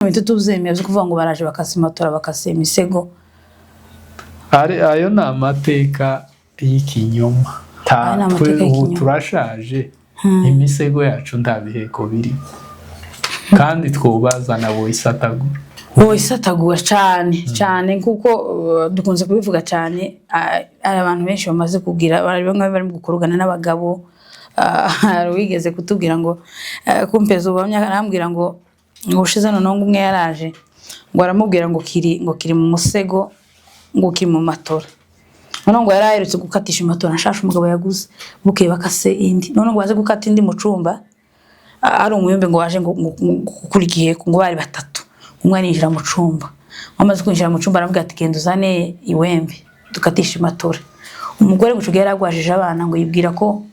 Ibintu tuvyemeye byo kuvuga ngo baraje bakasimatora bakase imisego. Ayo ni amateka y'ikinyoma. Ubu turashaje, imisego yacu nta biheko biri, kandi twubaza nabo isatagura. Isatagura cyane kuko dukunze kubivuga cyane. Abantu benshi bamaze kugira bari mu gukorugana n'abagabo. Wigeze kutubwira ngo kumpeza ubamya arambwira ngo ushize none umwe yaraje ngo aramubwira ngo kiri mu musego ngo kiri mu matora. None ngo yarayerutse gukatisha matora nshasha umugabo yaguze buke bakase indi. None ngo baze gukata indi mu cumba ari umuyombe ngo waje ngo kurigiye ngo bari batatu. Umwe arinjira mu cumba. Amaze kwinjira mu cumba aravuga ati genda uzane iwembe dukatisha matora. Umugore ngo cugera agwajije abana ngo yibwira ko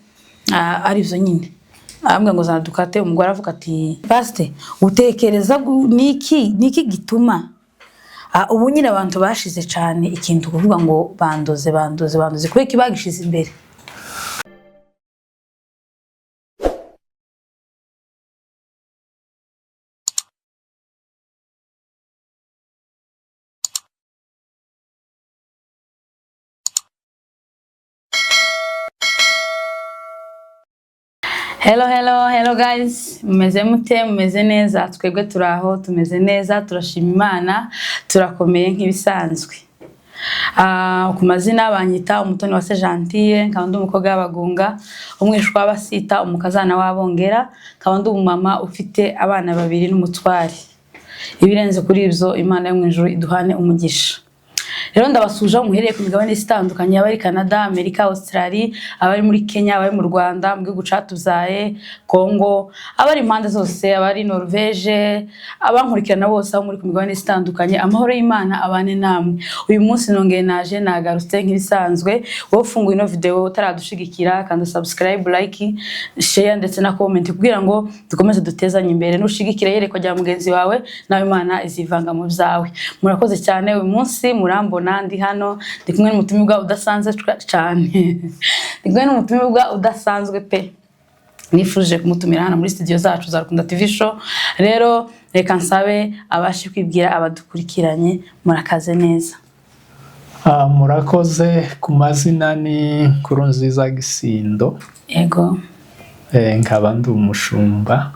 ari byo nyine. Ambwe ngo zana dukate. Umugore avuga ati Pastor utekereza niki gituma ubu nyine abantu bashize cyane ikintu kuvuga ngo bandoze kwe kibagishize imbere. Hello guys, mumeze mute? Mumeze neza? Twebwe turaho tumeze neza, turashima Imana, turakomeye nk'ibisanzwe. Ku mazina banyita Umutoni wa Gentille, kandi umukobwa w'abagunga, umwishwa w'abasita, umukazana w'abongera, kandi umumama ufite abana babiri n'umutwari. Ibirenze kuri ibyo Imana yo mu ijuru iduhane umugisha. Rero ndabasuje muhereye ku migabane itandukanye, abari Canada, Amerika, Australia, abari muri Kenya, abari mu Rwanda, mu gihugu catubyaye, Congo, abari impande zose, abari Norvege, abankurikirana bose aho muri ku migabane itandukanye. Amahoro y'Imana abane namwe. Uyu munsi nongeye naje nagarutse nk'ibisanzwe. Wowe ufunguye ino video utaradushigikira kandi subscribe, like, share ndetse na comment kugira ngo dukomeze dutezanye imbere. Nushigikira yerekwa rya mugenzi wawe nawe Imana izivanga mu byawe. Murakoze cyane. Uyu munsi murambona ndi hano ndi kumwe n'umutumirwa udasanzwe cyane. Ndi kumwe n'umutumirwa udasanzwe pe. Nifuje kumutumira hano muri studio zacu za Rukunda TV show. Rero reka nsabe abashe kwibwira abadukurikiranye. Murakaze neza. Murakoze. Ku mazina ni Nkurunziza Gisindo. Yego. Nkaba ndi umushumba.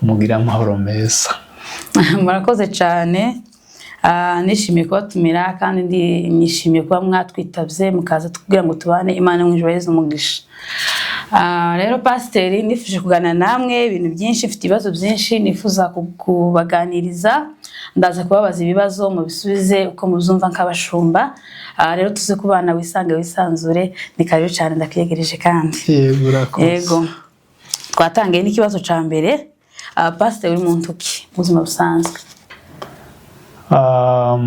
Mugira amahoro meza. Murakoze cyane. Nishimiye kubatumira kandi nishimiye kuba mwatwitabye mukaza tukubwira ngo tubane Imana mu ijuru yeze umugisha. Rero Pastor nifuje kuganira namwe ibintu byinshi, mfite ibibazo byinshi nifuza kubaganiriza. Ndaza kubabaza ibibazo mu bisubize uko muzumva nk'abashumba. Rero tuze kubana wisanzure nikariyo cyane ndakiyegereje kandi. Yego. Twatangiye n'ikibazo ca mbere. Pastor uri muntu ki muzima busanzwe?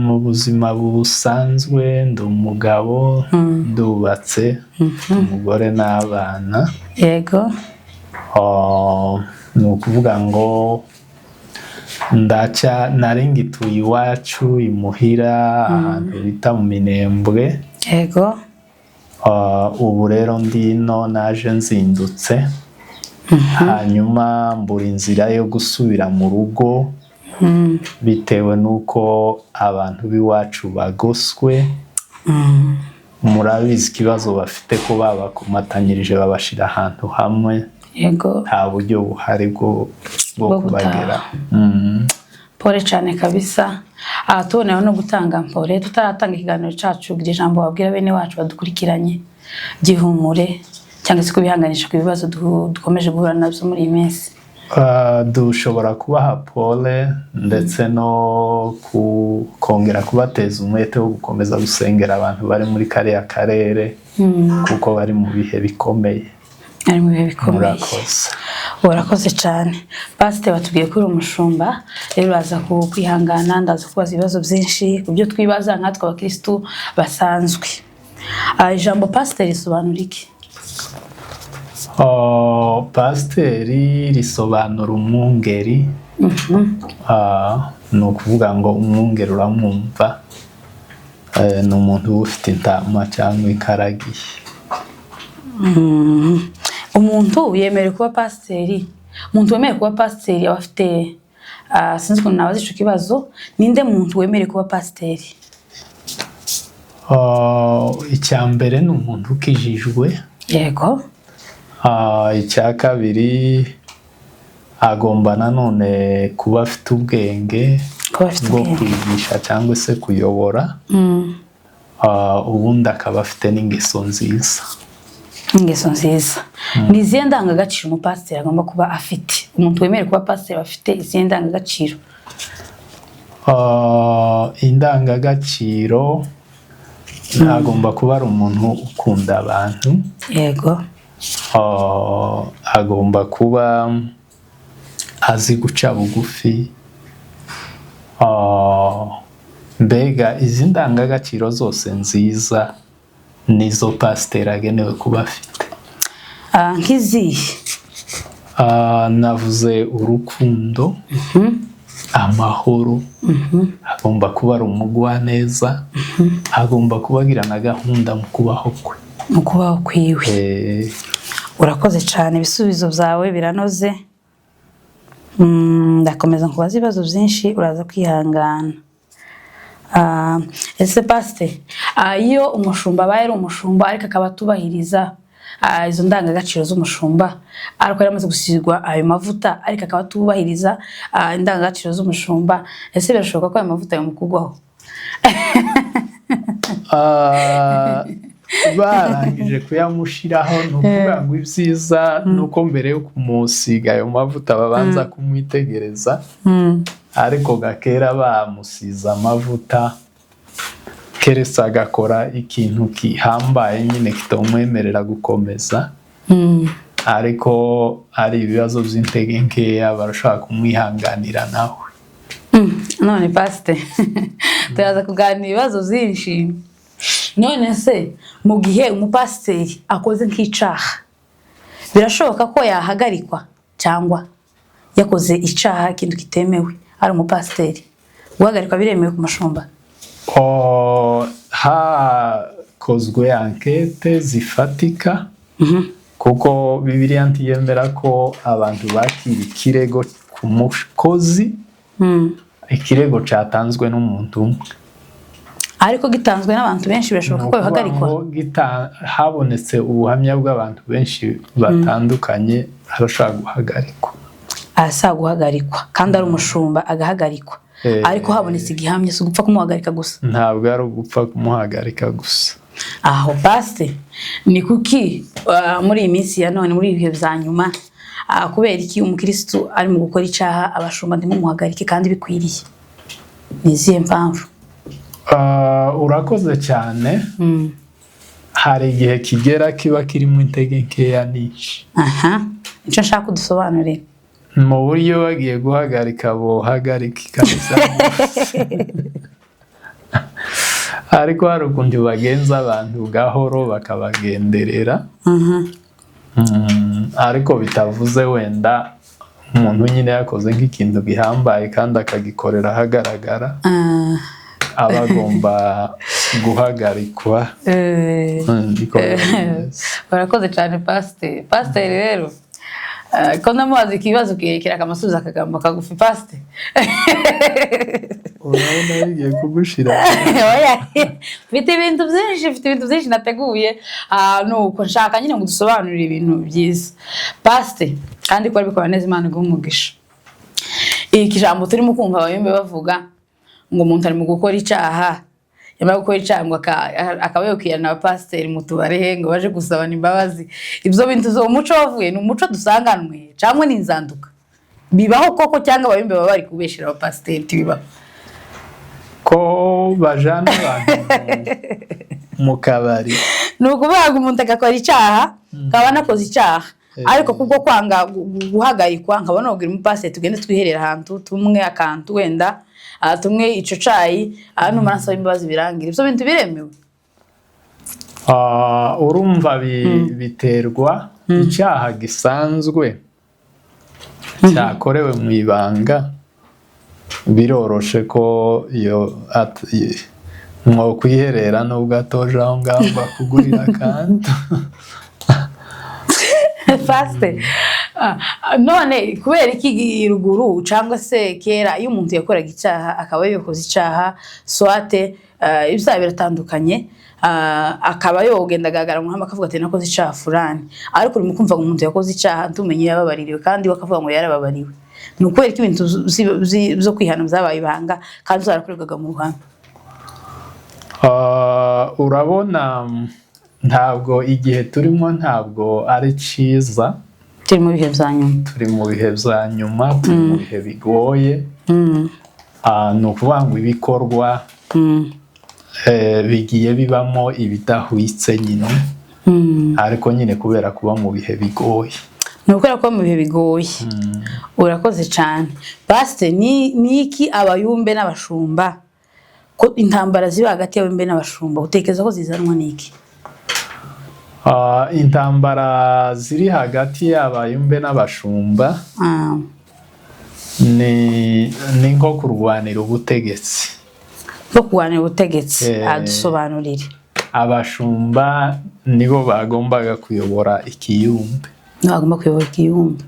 Mu buzima busanzwe ndi umugabo, ndubatse, umugore n'abana. Yego. Ni ukuvuga ngo narengituye iwacu imuhira ahantu bita mu Minembwe. Yego. Ubu rero ndino naje nzindutse, hanyuma mbura inzira yo gusubira mu rugo bitewe nuko abantu b'iwacu bagoswe. Murabizi ikibazo bafite ko babakomatanyirije babashira ahantu hamwe. Yego. Nta buryo buhari bwo kubagera. Pole cyane kabisa. Tuboneyeho no gutanga mpore tutaratanga ikiganiro cacu kugira ijambo babwira bene wacu badukurikiranye gihumure cyangwa se kubihanganisha ku bibazo dukomeje guhura nabyo muri iyi minsi. Dushobora kubaha pole ndetse no kongera kubateza umwete wo gukomeza gusengera abantu bari muri kariya karere kuko bari mu bihe bikomeye. Ari mu bihe bikomeye. Urakoze cyane. Pastor batubwiye ko uri umushumba, rero baza kwihangana ndaza kubaza ibibazo byinshi kubyo twibaza nkatwe abakristo basanzwe. Ijambo Pastor risobanura iki? Pastor risobanura umwungeri. Ni ukuvuga ngo umwungeri uramwumva, ni umuntu ufite intama cyangwa ikaragiye. Umuntu yemerewe kuba pasiteri, umuntu wemerewe kuba pasiteri aba afite sinzi ukuntu nabaza ico kibazo, ninde muntu wemerewe kuba pasiteri? Icya mbere ni umuntu ukijijwe. Yego. Icya kabiri agomba nanone kuba afite ubwenge bwo kwigisha cyangwa se kuyobora. Ubundi akaba afite n'ingeso nziza. Ingeso nziza. Ni izihe ndangagaciro umupasiteri agomba kuba afite? Umuntu wemerewe kuba pasiteri afite izihe ndangagaciro? Indangagaciro agomba kuba ari umuntu ukunda abantu. Yego. Agomba kuba azi guca bugufi. Mbega izi ndangagaciro zose nziza nizo pasiteri agenewe kuba afite. Nk'izihe? Navuze urukundo, amahoro, agomba kuba ari umugwaneza, agomba kuba agira na gahunda mu kubaho kwe. Mu kubaho kwiwe. Urakoze cyane, ibisubizo byawe biranoze. Ndakomeza nkubaza ibibazo byinshi, uraza kwihangana. Ese pasiteri, iyo umushumba abaye ari umushumba ariko akaba atubahiriza izo ndangagaciro z'umushumba, ariko yaramaze gusigwa ayo mavuta ariko akaba atubahiriza indangagaciro z'umushumba, ese birashoboka ko ayo mavuta yamukugwaho? Barangije kuyamushiraho, ni ukuvuga ngo ibyiza nuko mbere yo kumusiga ayo mavuta babanza kumwitegereza. Ariko gakera bamusiza amavuta keretse agakora ikintu kihambaye nyine kitamwemerera gukomeza. Ariko ari ibibazo by'intege nkeya barashaka kumwihanganira nawe. None pasiteri, turaza kuganira ibibazo byinshi. None se mu gihe umupasiteri akoze nk'icaha, birashoboka ko yahagarikwa cyangwa yakoze icaha ikintu kitemewe ari umupasiteri? Guhagarikwa biremewe ku mushumba? Hakozwe ankete zifatika, kuko Bibiliya ntiyemera ko abantu bakira ikirego ku mukozi, ikirego cyatanzwe n'umuntu umwe. Ariko gitanzwe n'abantu benshi birashoboka ko bihagarikwa? Habonetse ubuhamya bw'abantu benshi batandukanye, arashaka guhagarikwa. Arashaka guhagarikwa kandi ari umushumba agahagarikwa. Ariko habonetse igihamya, si ugupfa kumuhagarika gusa? Ntabwo ari ugupfa kumuhagarika gusa. Aho pasiteri, ni kuki muri iyi minsi ya none, muri ibihe bya nyuma, kubera iki umukirisitu ari mu gukora icyaha abashumba ntimumuhagarike kandi bikwiriye? Ni izihe mpamvu? Urakoze cyane. Hari igihe kigera kiba kirimo intege nkeya nyinshi. Nicyo nshaka kudusobanurira. Mu buryo bagiye guhagarika bohagarika ikabisa. Ariko hari ukuntu bagenza abantu gahoro bakabagenderera. Ariko bitavuze wenda umuntu nyine yakoze nk'ikintu gihambaye kandi akagikorera ahagaragara, aba agomba guhagarikwa. Barakoze cyane pasiteri. Pasiteri rero, ko ndamubaza ikibazo kirekire akamusubiza akagambo kagufi. Pasiteri, urabona bigiye kugushira. Mfite ibintu byinshi nateguye, nuko nshaka nyine ngo dusobanurire ibintu byiza. Pasiteri, kandi ko bikora neza, Imana iguhe umugisha. Iki jambo turimo kumva abayumbe bavuga ngo umuntu ari mu gukora icyaha, yamara gukora icyaha ngo akaba yokwirana abapasiteri mu tubare ngo baje gusabana imbabazi. Ibyo bintu zo umuco wavuye, ni umuco dusanganwe cyangwa ni inzanduka? Bibaho koko cyangwa abayumbe baba bari kubeshera abapasiteri? Tibibaho ko bajana abantu mu kabari? Ni ukuvuga ngo umuntu agakora icyaha, akaba anakoze icyaha, ariko kubwo kwanga guhagarikwa nkabona ubwira umupasiteri tugende twiherera ahantu tumwe akantu wenda tumwe ico cayi, numara nsaba imbabazi birangira. Ibyo bintu biremewe? Urumva biterwa. Icyaha gisanzwe cyakorewe mu ibanga biroroshe ko mwo kwiherera nubwo atoje aho ngaho bakugurira akantu. Pasiteri, none kubera iki ruguru cyangwa se kera iyo umuntu yakoraga icyaha akaba yakoze icyaha swate ibyaha biratandukanye akaba yogenda agaragara mu ruhame akavuga ati nakoze icyaha fulani, ariko urimo kumva ngo umuntu yakoze icyaha ntumenye yababaririwe kandi bakavuga ngo yarababariwe. Ni ukubera ko ibintu byo kwihana byabaye ibanga kandi zarakorerwaga mu ruhame. Urabona ntabwo igihe turimo ntabwo ari cyiza, turi mu bihe bya nyuma, turi mu bihe bya nyuma, turi mu bihe bigoye. Ni ukuvuga ngo ibikorwa bigiye bibamo ibidahwitse nyine, ariko nyine kubera kuba mu bihe bigoye. Ni ukubera ko mu bihe bigoye. Urakoze cyane. Pastor, ni iki abayumbe n'abashumba, ko intambara ziba hagati y'abayumbe n'abashumba utekereza ko zizanwa n'iki? Intambara ziri hagati y'abayumbe n'abashumba ni nko kurwanira ubutegetsi. Nko kurwanira ubutegetsi, adusobanurire. Abashumba nibo bagombaga kuyobora ikiyumbe. Bagomba kuyobora ikiyumbe.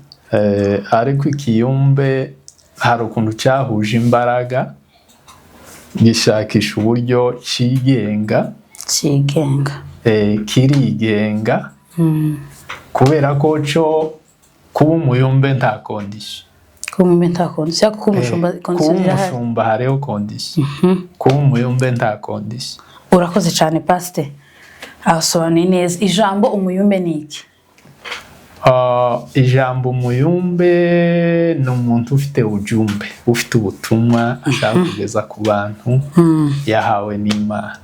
Ariko ikiyumbe hari ukuntu cyahuje imbaraga gishakisha uburyo cyigenga. Kirigenga kubera ko cyo kuba umuyumbe nta kondisiyo. Kuba umuyumbe nta kondisiyo, kuba umushumba hariho kondisiyo. Kuba umuyumbe nta kondisiyo. Urakoze cyane Pastor, asobanuye neza. Ijambo umuyumbe ni iki? Ijambo umuyumbe ni umuntu ufite ujumbe, ufite ubutumwa ashaka kugeza ku bantu yahawe n'Imana.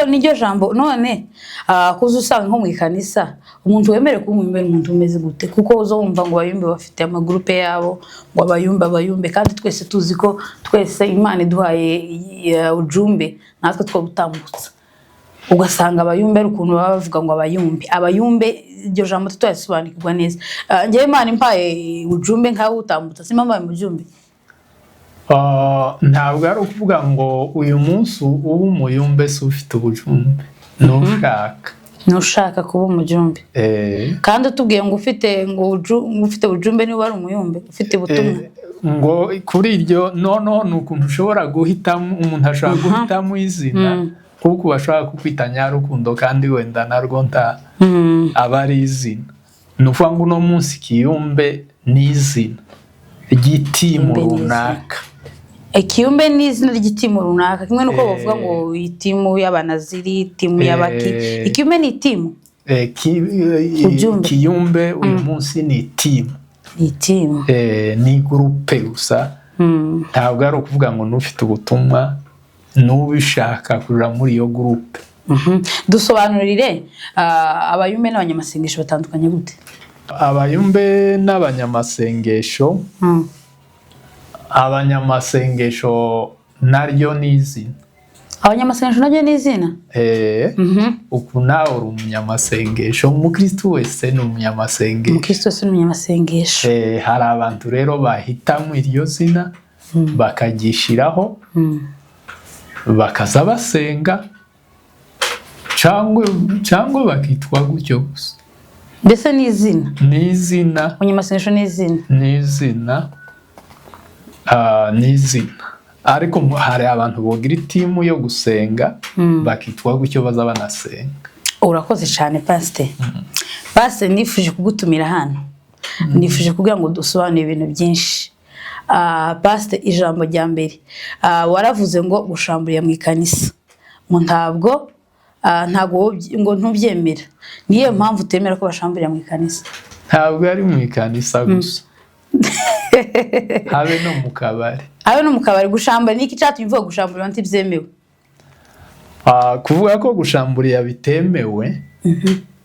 Niryo jambo. None kuza usanga nko mu ikanisa umuntu wemerewe kuba umuyumbe n'umuntu umeze gute? Kuko uzo wumva ngo abayumbe bafite amagrupe yabo, ngo abayumbe kandi twese tuzi ko twese Imana iduhaye ujumbe natwe two gutambutsa. Ugasanga abayumbe ari ukuntu baba bavuga ngo abayumbe iryo jambo tutayasobanukirwa neza. Ngewe Imana impaye ujumbe nkaho utambutsa, si mama mu jumbe. Ntabwo ari ukuvuga ngo uyu munsi uba umuyumbe se ufite ubujumbe. Nushaka kuba umujumbe. Kandi utubwiye ngo ufite ubujumbe niba ari umuyumbe ufite ubutumwa. Ngo kuri iryo ni ukuntu ushobora guhitamo, umuntu ashobora guhitamo izina kuko bashobora kukwita Nyarukundo kandi wenda narwo nta aba ari izina. Ni ukuvuga ngo uno munsi ikiyumbe ni izina ry'itimu runaka. Ikiyumbe ni izina ry'itimu runaka, kimwe nuko bavuga ngo itimu y'abanaziri, itimu y'abaki. Ikiyumbe ni itimu. Ikiyumbe uyu munsi ni itimu. Ni gurupe gusa. Ntabwo ari ukuvuga ngo n'ufite ubutumwa n'ubishaka kurira muri iyo gurupe. Dusobanurire abayumbe n'abanyamasengesho batandukanye gute? Abayumbe n'abanyamasengesho, abanyamasengesho naryo ni izina. Abanyamasengesho naryo ni izina? Uku nawe uri umunyamasengesho, umukristo wese ni umunyamasengesho. Hari abantu rero bahitamo iryo zina bakagishiraho bakaza basenga cyangwa bakitwa gutyo gusa. Mbese ni izina? Ni izina. Umunyamasengesho ni izina? Ni izina. Ni izina. Ariko hari abantu bogira itimu yo gusenga bakitwa gutyo baza banasenga. Urakoze cyane Pastor. Pastor, nifuje kugutumira hano. Nifuje kugira ngo dusobanure ibintu byinshi. Pastor, ijambo rya mbere waravuze ngo gushamburiya mu ikanisa. Mu ntabwo ngo ntubyemera. Niyo mpamvu utemera ko bashamburiya mu ikanisa? Ntabwo ari mu ikanisa gusa. Habe no mu kabari. Habe no mu kabari. Gushambura niki cyatumye uvuga gushambura ntibyemewe? Kuvuga ko gushamburiya bitemewe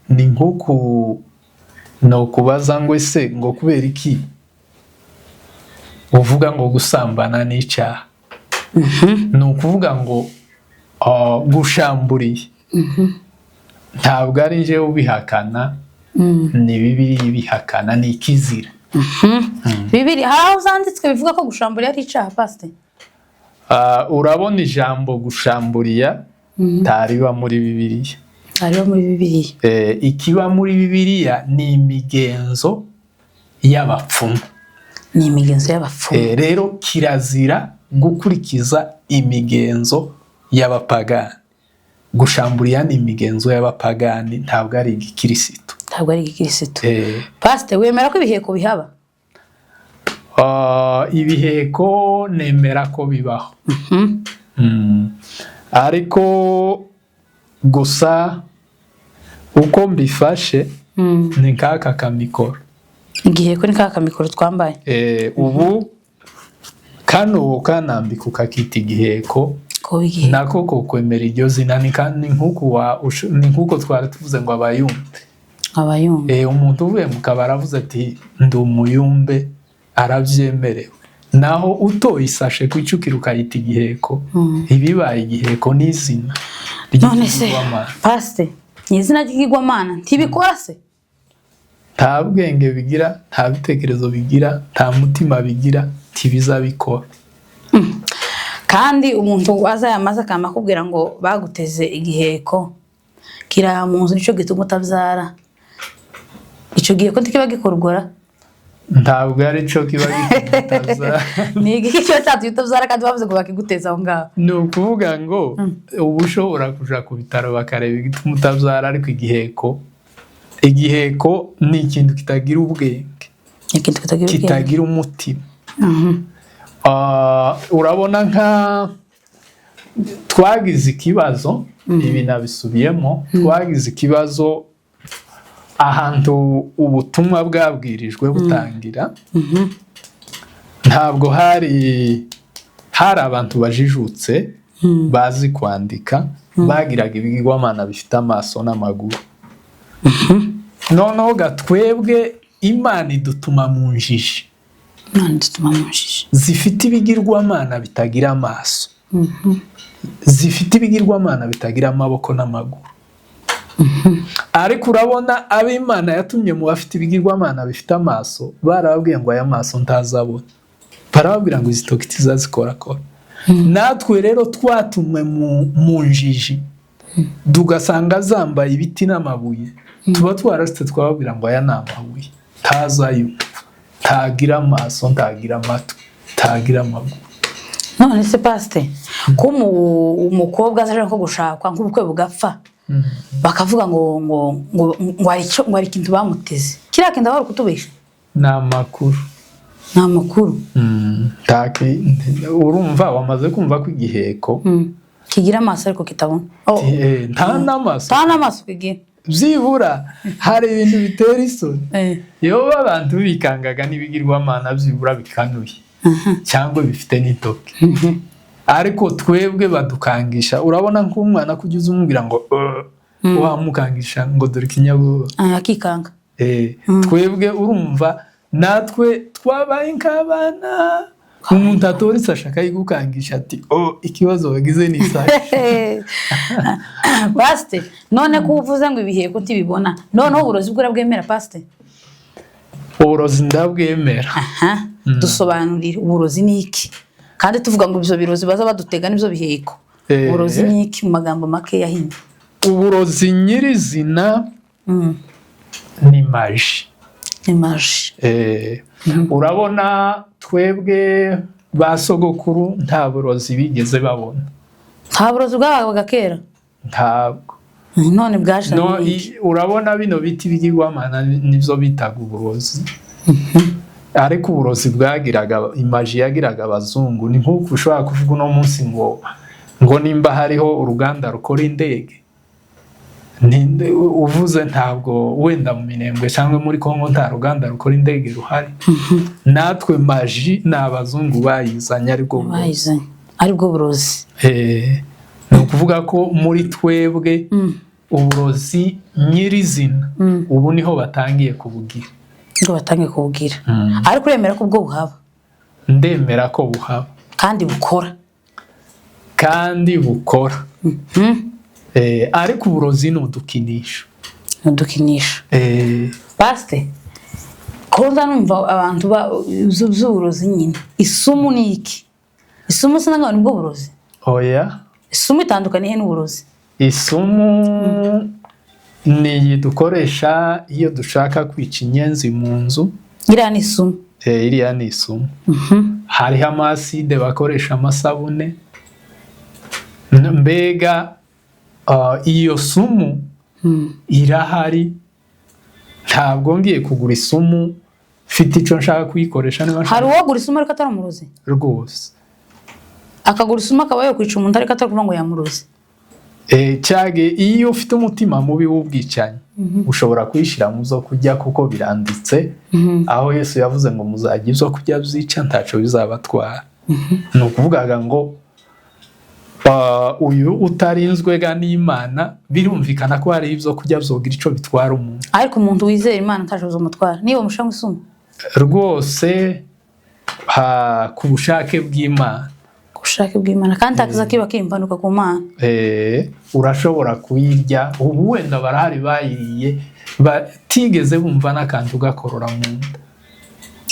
ni nko no kubaza ngo ese ngo kubera iki uvuga ngo gusambana n'icyaha. Ni ukuvuga ngo gushamburiye ntabwo ari je ubihakana, ni Bibiliya ibihakana, ni ikizira. Bibiliya aho zanditswe bivuga ko gushamburiya ari icyaha Pastor? Urabona ijambo gushamburiya tariba muri Bibiliya. ariho muri Bibiliya. Ikiba muri Bibiliya ni imigenzo y'abapfumu. Ni imigenzo y'abapfumu. Rero kirazira gukurikiza imigenzo y'abapagani. Gushamburiya ni imigenzo y'abapagani, ntabwo ari igikirisitu. Ntabwo ari igikirisitu. Pastor, wemera ko ibiheko bihaba? Ibiheko nemera ko bibaho. Ariko gusa uko mbifashe ni nk'aka kamikoro. Igiheko ni kaka mikoro twambaye. Ubu kano kanambika ukakita igiheko, nako ko kwemera iryo zina ni nk'uko twari tuvuze ngo abayumbe. Abayumbe. Umuntu uvuye mu kabari avuze ati ndi umuyumbe, arabyemerewe. Naho utoye isashe kwicukira ukayita igiheko, ibibaye igiheko ni izina. None se Pastor, ni izina ry'ikigwamana ntibikora se? Nta bwenge bigira, nta bitekerezo bigira, nta mutima bigira, ntibiza bikora. Kandi umuntu azayamaze akamakubwira ngo baguteze igiheko kira mu nzu nico gituma utabyara. Ico giheko ntikiba gikorgora? Ntabwo ari cyo kiba gituma. Ni igiki cyo utabyara kandi bavuze ngo bakiguteza aho ngaho. Ni ukuvuga ngo ubu ushobora kuja ku bitaro bakareba igituma utabyara, ariko igiheko ni ikintu kitagira ubwenge, kitagira umutima. Urabona nka twagize ikibazo, ibi nabisubiyemo, twagize ikibazo ahantu ubutumwa bwabwirijwe butangira. Ntabwo hari abantu bajijutse bazi kwandika, bagiraga ibigirwamana bifite amaso n'amaguru. Noneho gatwebwe Imana idutuma mu njiji. Zifite ibigirwamana bitagira amaso, zifite ibigirwamana bitagira amaboko n'amaguru. Ariko urabona ab'Imana yatumye mu bafite ibigirwamana bifite amaso, barababwiye ngo aya maso ntazabona, barababwira ngo izi toki tizazikorakora. Natwe rero twatumwe mu njiji, tugasanga zambaye ibiti n'amabuye, tuba twarasite twababwira ngo aya ni amabuye, ntazayumva, ntagira amaso, ntagira amatwi, ntagira amaguru. None se Pastor, ko umukobwa azaje ko gushakwa nk'ubukwe bugapfa, bakavuga ngo ari ikintu bamuteze, kiriya kintu bari kutubesha? Ni amakuru. Ni amakuru. Urumva wamaze kumva ko igiheko kigira amaso ariko kitabona. Nta n'amaso kigira. Byibura hari ibintu bitera isoni. Iyo abantu bikangaga n'ibigirwamana byibura bikanuye cyangwa bifite n'intoki. Ariko twebwe badukangisha. Urabona nk'umwana kugeza umubwira ngo wamukangisha ngo dore ikinyabwoba akikanga. Twebwe urumva natwe twabaye nk'abana. Umuntu atoritse ashaka yigukangisha ati ikibazo bagize ni isashi. Pastor, none ko uvuze ngo ibiheko ntibibona, noneho uburozi bwo urabwemera Pastor? Uburozi ndabwemera. Dusobanurire uburozi ni iki, kandi tuvuga ngo ibyo birozi baza badutega n'ibyo biheko. Uburozi ni iki mu magambo make yahinnye? Uburozi nyirizina ni maji. Ni maji. Urabona twebwe ba sogokuru nta burozi bigeze babona. Nta burozi bwabaga kera? Ntabwo. None bwaje n'iki? Urabona bino biti bigirwamana nivyo bitaga uburozi. Ariko uburozi bwagiraga imaji yagiraga abazungu. Ni nk'uko ushobora kuvuga uno munsi ngo nimba hariho uruganda rukora indege, uvuze ntabwo wenda mu Minembwe cyangwa muri Kongo nta ruganda rukora indege ruhari. Natwe maji n'abazungu bayizanye aribwo burozi. Ni ukuvuga ko muri twebwe uburozi nyirizina ubu niho batangiye kubugira. Ariko uremera ko ubwo buhaba? Ndemera ko buhaba kandi bukora. Ariko uburozi ni udukinisho. Pastor, konza numva abantu z'uburozi nyine. Isumu ni iki? Isumu sinanga nibwo burozi? Oya. Isumu itandukaniye n'uburozi? Isumu ni dukoresha iyo dushaka kwica inyenzi mu nzu. iriya ni isumu. Iriya ni isumu. Hariho amaside bakoresha amasabune. Mbega iyo sumu irahari. Ntabwo ngiye kugura isumu mfite icyo nshaka kuyikoresha. Hari uwagura isumu ariko ataramuroze rwose, akagura isumu akaba yakwica umuntu ariko atarakuvuga ngo yamuroze. Cyage iyo ufite umutima mubi w'ubwicanyi ushobora kuyishyira mu zo kurya kuko biranditse aho Yesu yavuze ngo muzajya ibyo kurya byica ntacyo bizabatwara. Ni ukuvuga ngo uyu utarinzwega n'Imana birumvikana ko hari ibyo kurya byogira icyo bitwara umuntu, ariko umuntu wizera Imana ntacyo bizamutwara niba mushaka isumu rwose ku bushake bw'Imana. Ubushake bw'Imana kandi takiza kiba kimpanuka ku Mana. Urashobora kuyirya. Ubu wenda barahari bayiriye batigeze bumva n'akantu gakorora mu nda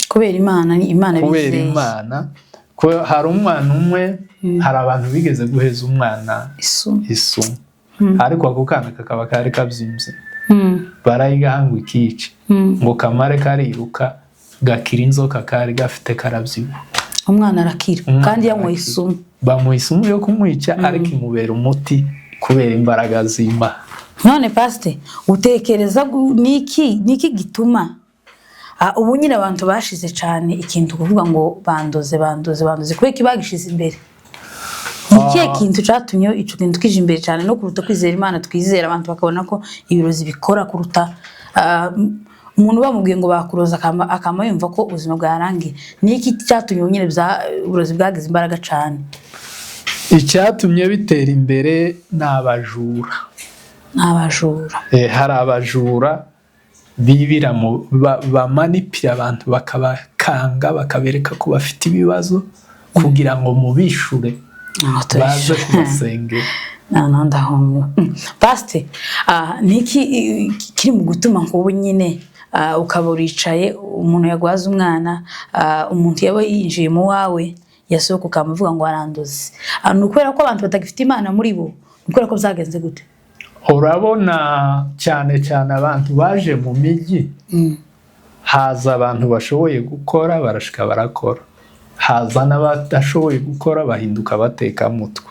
kubera Imana. Ni Imana bizeye. Kubera Imana ko hari umwana umwe, hari abantu bigeze guheza umwana isumu ariko ako kana kakaba kari kabyimbye. Barayigahanga ikice ngo kamare kariruka gakira inzoka kari gafite karabyibuha. Umwana arakira kandi yanyweye isumu. Bamuha isumu yo kumwica ariko imubera umuti kubera imbaraga z'Imana. None pastor, utekereza niki gituma ubu nyine abantu bashize cyane ikintu kuvuga ngo bandoze kubera kibagishize imbere? Ikihe kintu cyatumye ico kintu kije imbere cyane no kuruta kwizera Imana? Twizera abantu bakabona ko ibirozi bikora kuruta umuntu bamubwiye ngo bakuroza akama yumva ko ubuzima bwarangiye. Niki cyatumye nyine uburozi bwagize imbaraga cyane? Icyatumye bitera imbere n'abajura. Hari abajura bibira bamanipira abantu bakabakanga bakabereka ko bafite ibibazo kugira ngo mubishure baze kubasengera. Ndahomye pastor, niki kiri mu gutuma nk'ubu nyine ukaba uricaye umuntu yagwaza umwana, umuntu yaba yinjiye mu wawe yasohoka ukamuvuga ngo arandoze? Ni ukubera ko abantu batagifite Imana muri bo? Ni ukubera ko byagenze gute? Urabona cyane abantu baje mu mijyi, haza abantu bashoboye gukora barashika barakora, haza n'abadashoboye gukora bahinduka abatekamutwe.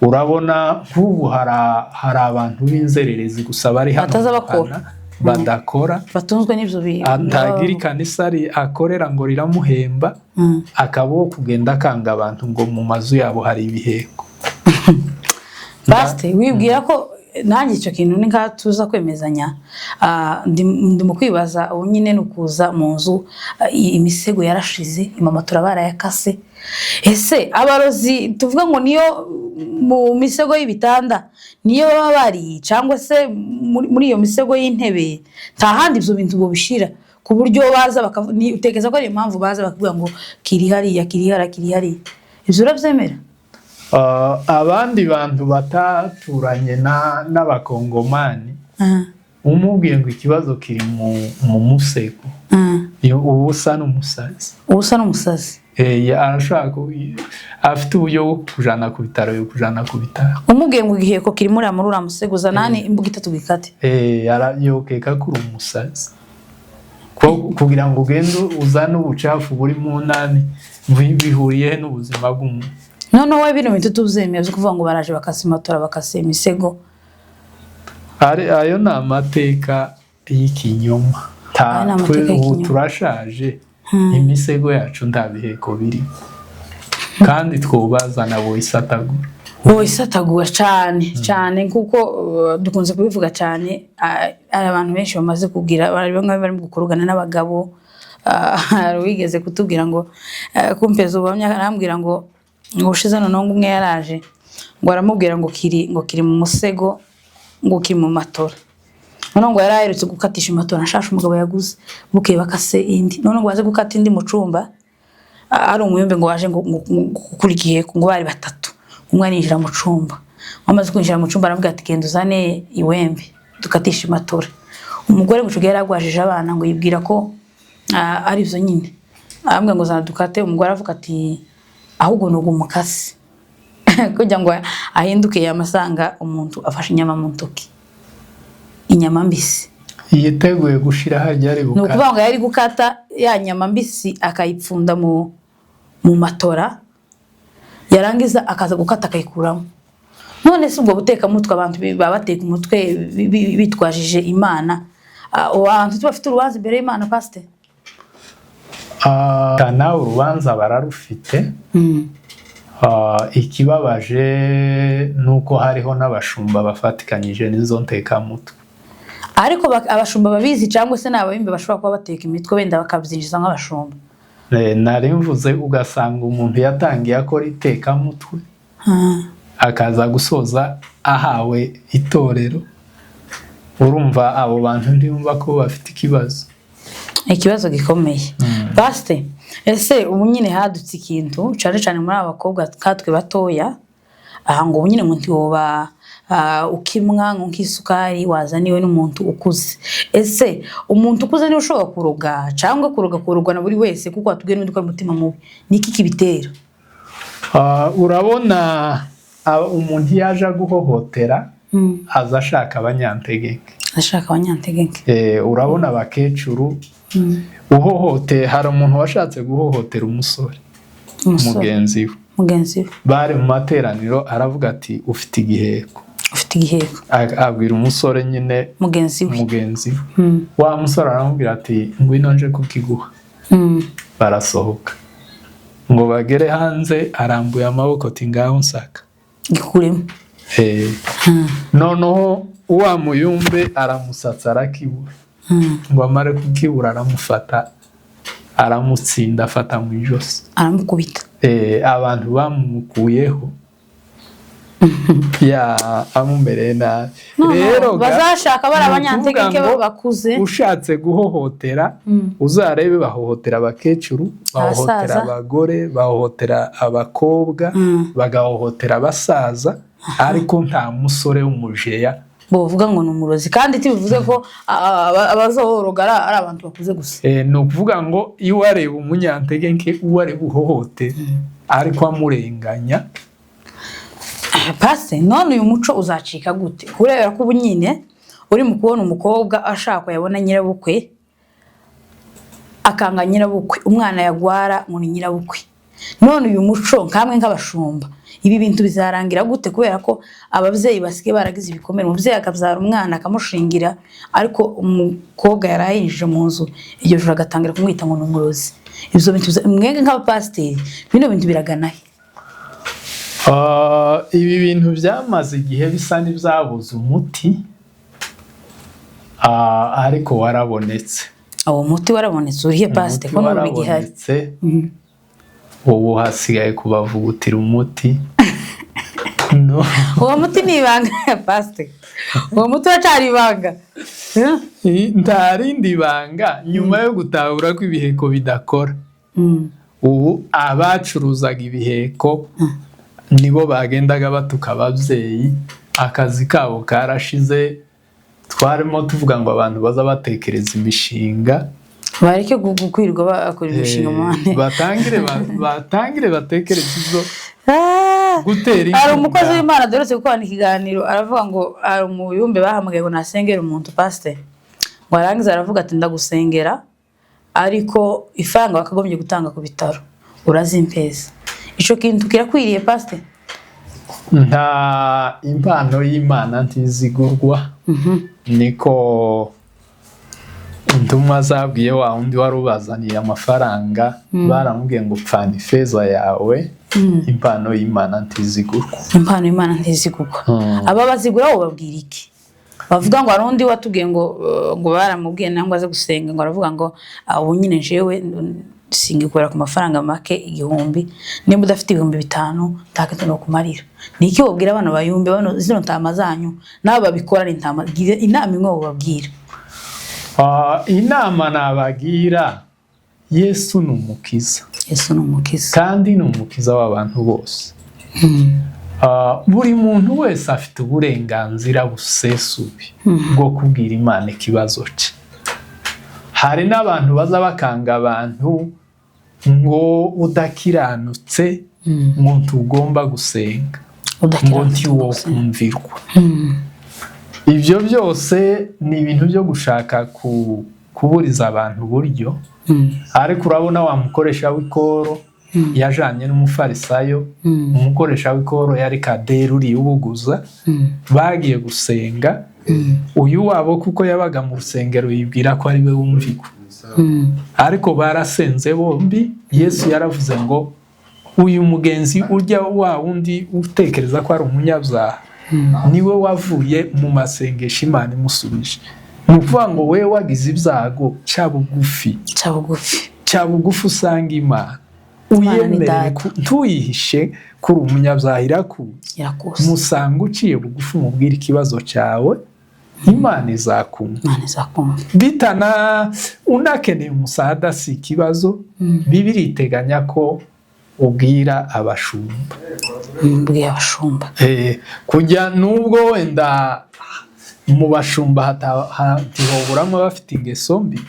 Urabona nk'ubu hari abantu b'inzererezi gusa bari hano badakora, batunzwe n'ibyo bintu. Ntagira ikanisa akorera ngo riramuhemba, akabaho kugenda akanga abantu ngo mu mazu yabo hari ibiheko. Pastor, wibwira ko nanjye icyo kintu ni nka tuza kwemezanya? Ndi mu kwibaza ubu nyine nukuza mu nzu imisego yarashize, imamatora barayakase. Ese abarozi tuvuga ngo niyo mu misego y'ibitanda niyo baba bari cyangwa se muri iyo misego y'intebe nta handi ibyo bintu bobishira ku buryo baza utekeza ko ari impamvu baza bakavuga ngo kiri hariya. Ibyo urabyemera? Abandi bantu bataturanye n'abakongomani umubwiye ngo ikibazo kiri mu musego, ubu usa n'umusazi. Arashaka afite uburyo bwo kujana ku bitaro umubwiye ngo igiheko kiri muri uriya musego uzanane imbuga itatu gikate. Yokeka kuri umusazi kugira ngo ugende uzane ubucafu buri mu nani bihuriye n'ubuzima bw'umuntu. Noneho we bino bintu tubyemeye byo kuvuga ngo baraje bakasimatora bakase imisego, ayo ni amateka y'ikinyoma. Ubu turashaje, imisego yacu nta biheko biri kandi twubazana isatagura cyane kuko dukunze kubivuga cyane. Abantu benshi bamaze kugira bamwe bari mu gukorugana n'abagabo. Wigeze kutubwira ngo kumpeza ubamya arambwira ngo ushize noneho umwe yaraje ngo aramubwira ngo kiri mu musego, ngo kiri mu matora. Noneho ngo yaraherutse gukatisha matora nshasha umugabo yaguze, bukeye bakase indi. Noneho ngo waje gukata indi mu cumba, ari umuyumbe ngo waje gukurikiye ngo bari batatu. Umwe arinjira mu cumba, wamaze kwinjira mu cumba aravuga ati genda uzane iwembe dukatisha matora. Umugore ngo cugera yaragwajije abana ngo yibwira ko ari byo nyine, arambwira ngo zana dukate. Umugore avuga ati ahubwo nugo umukasi. kugira ngo ahinduke yamasanga umuntu afashe inyama mu ntoki, inyama mbisi yiteguye gushira harya ari gukata. Nukuvuga ngo yari gukata ya nyama mbisi akayipfunda mu matora, yarangiza akaza gukata akayikuramo. None se ubwo buteka mutwe abantu babateka umutwe bitwajije Imana, abantu bafite urubanza imbere y'Imana pastor? Kana urubanza bararufite. Ikibabaje nuko hariho n'abashumba bafatikanyije n'izo nteka mutwe. Ariko abashumba babizi cyangwa se n'ababimbe bashobora kuba bateka imitwe wenda bakabyinjiza nk'abashumba. Nari mvuze ugasanga umuntu yatangiye akora iteka mutwe, akaza gusoza ahawe itorero. Urumva abo bantu ndumva ko bafite ikibazo gikomeye. Pastor, ese ubu nyine hadutse ikintu cyane muri abakobwa katwe batoya, aha ngo nyine umuntu woba ukimwa nk'isukari wazaniwe n'umuntu ukuze. Ese umuntu ukuze ni ushobora kuroga cyangwa kurogwa na buri wese kuko atubwiye n'undi ko umutima mubi? Niki kibitera? Urabona umuntu yaje guhohotera aza ashaka abanyantegeke. Urabona abakecuru uhohoteye, hari umuntu washatse guhohotera umusore mugenzi we, bari mu materaniro aravuga ati ufite igiheko. Abwira umusore nyine mugenzi we. Wa musore aramubwira ati ngwino nje kukiguha. Barasohoka, ngo bagere hanze arambuye amaboko ati ngaho nsaka gikuremo. Noneho wa muyumbe aramusatsa arakibura. Ngo amare kukibura aramufata aramutsinda, afata mu ijosi aramukubita. Abantu bamukuyeho amumereye nabi. Rero bazashaka bari abanyantegeke bakuze. Ushatse guhohotera uzarebe bahohotera abakecuru, bahohotera abagore, bahohotera abakobwa, bagahohotera abasaza, ariko nta musore w'umujeya bovuga ngo numurozi. Kandi tibivuze ko abazohoroga ari abantu bakuze gusa. Ni ukuvuga ngo iyo wareba umunyantegeke uwareba uhohote ariko amurenganya. Pastor, none uyu muco uzacika gute? Kurebera ko ubunyine uri mu kubona umukobwa ashaka yabona nyirabukwe akanga nyirabukwe, umwana yagwara ngo ni nyirabukwe. None uyu muco nkamwe nk'abashumba ibi bintu bizarangira gute? Kubera ko abavyeyi basike baragize ibikomere, umuvyeyi akabyara umwana akamushingira, ariko umukobwa yarayinjije mu nzu iryo joro agatangira kumwita ngo numurozi. Ibyo bintu mwenge nk'abapasiteri bino bintu biraganahe? Ibi bintu byamaze igihe bisa n'ibyabuze umuti, ariko warabonetse. Uwo muti warabonetse urihe pasiteri ko n'ubu igihari? Ubu hasigaye kubavugutira umuti. Uwo muti ni ibanga ya pasiteri? Uwo muti wacari ibanga? Nta rindi banga nyuma yo gutahura ko ibiheko bidakora. Ubu abacuruzaga ibiheko nibo bagendaga batuka abavyeyi, akazi kabo karashize. Twarimo tuvuga ngo abantu baza batekereza imishinga, bareke gukwirwa bakora imishinga mane, batangire batekereza izo gutera. Hari umukozi w'Imana doretse gukora ikiganiro aravuga ngo ari umuyumbe bahamagaye ngo nasengera umuntu pastor, ngo arangiza aravuga ati ndagusengera ariko ifanga bakagombye gutanga ku bitaro urazimpeza. Ico kintu kirakwiriye pastor? Nta impano y'Imana ntizigurwa. Niko intumwa zabwiye wa undi warubazaniye amafaranga, baramubwiye ngo pfana ifeza yawe, impano y'Imana ntizigurwa. Impano y'Imana ntizigurwa. Aba bazigura wo babwira iki? Bavuga ngo arundi watubwiye ngo baramubwiye nangwa aze gusenga, ngo aravuga ngo ubu nyine jewe singikora ku mafaranga make 1000, nimba udafite 5000 ntakete no kumarira. Niki wobwira abana bayumbe bano zino ntama zanyu nabo babikora ni ntama? Inama imwe wobabwira. Inama nabagira, Yesu ni umukiza. Yesu ni umukiza kandi ni umukiza w'abantu bose. Buri muntu wese afite uburenganzira busesuye bwo kubwira Imana ikibazo cye. Hari n'abantu baza bakanga abantu ngo udakiranutse umuntu ugomba gusenga. ngo ntiwokumvirwa. Ibyo byose ni ibintu byo gushaka kuburiza abantu uburyo, ariko urabona wa mukoresha w'ikoro yajanye n'umufarisayo, umukoresha w'ikoro yari kaderi uri ubuguza, bagiye gusenga, uyu wabo kuko yabaga mu rusengero yibwira ko ari we wumvikwa, ariko barasenze bombi. Yesu yaravuze ngo uyu mugenzi urya wa wundi utekereza ko ari umunyabyaha niwe wavuye mu masengesho Imana imusubije. Ni ukuvuga ngo we wagize ibyago ca bugufi usanga Imana uyemere ntuyihishe kuri umunyabyaha irakuzi, musanga uciye bugufi umubwira ikibazo cyawe, Imana izakumva. Bitana unakeneye umusada si ikibazo, Bibiliya iteganya ko ubwira abashumba. Kujya nubwo wenda mu bashumba hatihoburamo bafite ingeso mbi,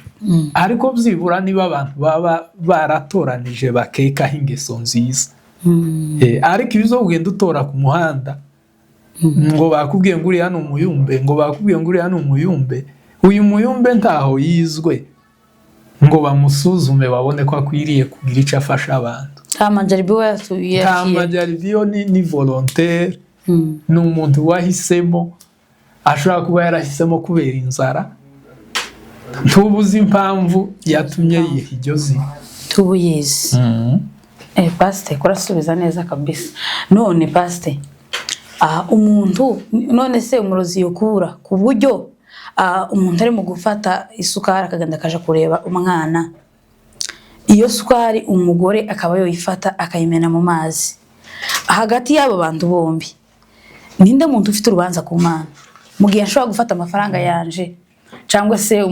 ariko byibura niba abantu baba baratoranije bakekaho ingeso nziza. Ariko ibizo ugenda utora ku muhanda ngo bakubwiye ngo uri hano umuyumbe, uyu muyumbe ntaho yizwe ngo bamusuzume babone ko akwiriye kugira icyo afasha abantu. Tamajaribiyo ni volontaire, ni umuntu wahisemo, ashobora kuba yarahisemo kubera inzara, tubuze impamvu yatumye yiha iryo zina. Tubuyizi. Pastor kurasubiza neza kabisa. None Pastor, umuntu none se umurozi yokura ku buryo umuntu ari mu gufata isukari akagenda akaja kureba umwana, iyo sukari umugore akaba yoyifata akayimena mu mazi, hagati y'abo bantu bombi ninde muntu ufite urubanza ku Mana? Mu gihe ashobora gufata amafaranga yanje, cyangwa se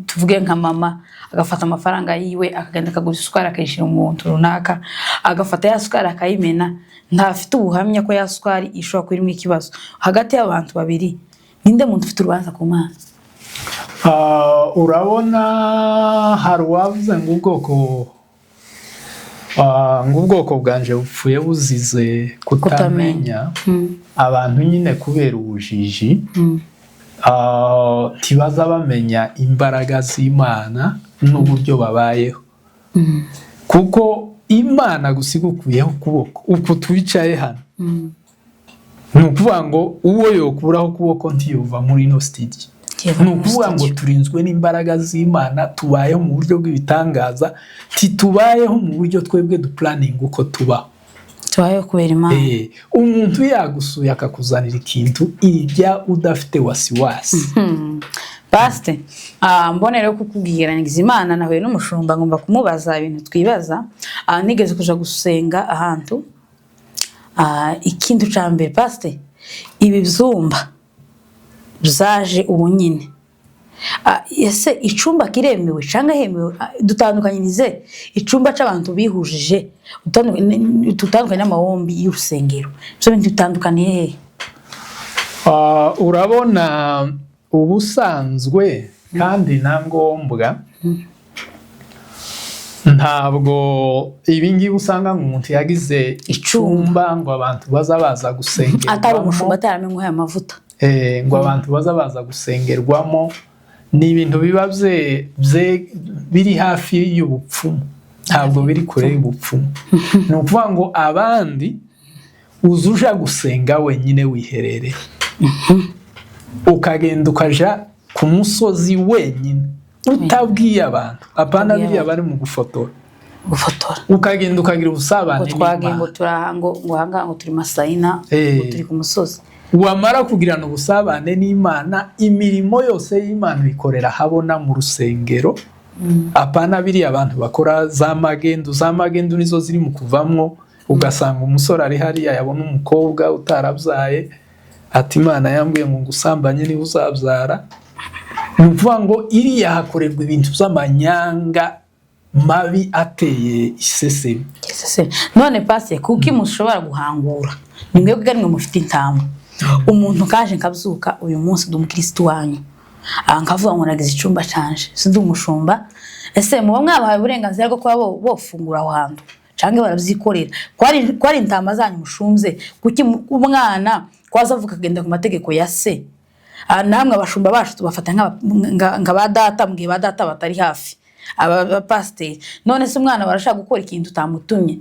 tuvuge nka mama agafata amafaranga yiwe akagenda akagura isukari akayishira umuntu runaka, agafata ya sukari akayimena, ntafite ubuhamya ko ya sukari ishobora kurimo ikibazo. Hagati y'abantu babiri ninde muntu ufite urubanza ku Mana? Urabona hari uwavuze ngo ubwoko bwanje bupfuye buzize kutamenya. Abantu nyine kubera ubujiji ntibaza bamenya imbaraga z'Imana n'uburyo babayeho, kuko Imana gusiga ukuyeho ukuboko uku twicaye hano, ni ukuvuga ngo uwo yokuraho ukuboko ntiyuva muri ino studio. Ni ukuvuga ngo turinzwe n'imbaraga z'Imana, tubayeho mu buryo bw'ibitangaza, ntitubayeho mu buryo twebwe duplanning uko tubaho, tubayeho kubera Imana. Umuntu yagusuye akakuzanira ikintu irya udafite wasiwasi. Pastor, mbonera kukubwirangiza Imana nahuye n'umushumba ngomba kumubaza ibintu twibaza. Nigeze kuja gusenga ahantu, ikintu ca mbere Pastor, ibi byumba byaje ubu nyine, ese icumba kiremewe cyangwa hemewe? Dutandukanyirize icumba c'abantu bihujije, tutandukanye n'amahombi y'urusengero, byo bintu bitandukaniye hehe? Urabona ubusanzwe kandi na ngombwa, ntabwo ibingibi usanga umuntu yagize icumba ngo abantu baza gusengerwamo, atari umushumba ataramenye aya mavuta, ngo abantu baza gusengerwamo. Ni ibintu biba biri hafi y'ubupfumu, ntabwo biri kure y'ubupfumu. Ni ukuvuga ngo abandi uzuja gusenga wenyine wiherereye, ukagenda ukaja ku musozi wenyine utabwiye abantu, apana biriya bari mu gufotora, ukagenda ukagira ubusabane n'Imana, ngo turi Masayina, turi ku musozi. Wamara kugirana ubusabane n'Imana, imirimo yose y'Imana ikorera habona mu rusengero, apana biriya abantu bakora za magendu nizo ziri mu kuvamwo. Ugasanga umusore ari hariya yabona umukobwa utarabyaye, ati Imana yambwiye ngo ngusambanye niba uzabyara. Ni ukuvuga ngo iriya hakorerwa ibintu by'amanyanga mabi ateye iseseme. None Pastor, kuki mushobora guhangura? Ni mwebwe gari mwe mufite intama. Umuntu kaje nkabyuka uyu munsi ndi umukristo wanyu, nkavuga ngo nagize icumba canje, sindi umushumba, ese muba mwabahaye uburenganzira bwo kuba bofungura aho hantu canke baravyikorera kwari intama zanyu mushunze kuki umwana kwaza avuga kagenda ku mategeko ya se namwe abashumba bacu tubafata nka ba data mbwiye ba data batari hafi aba pastor none se umwana barashaka gukora ikintu utamutumye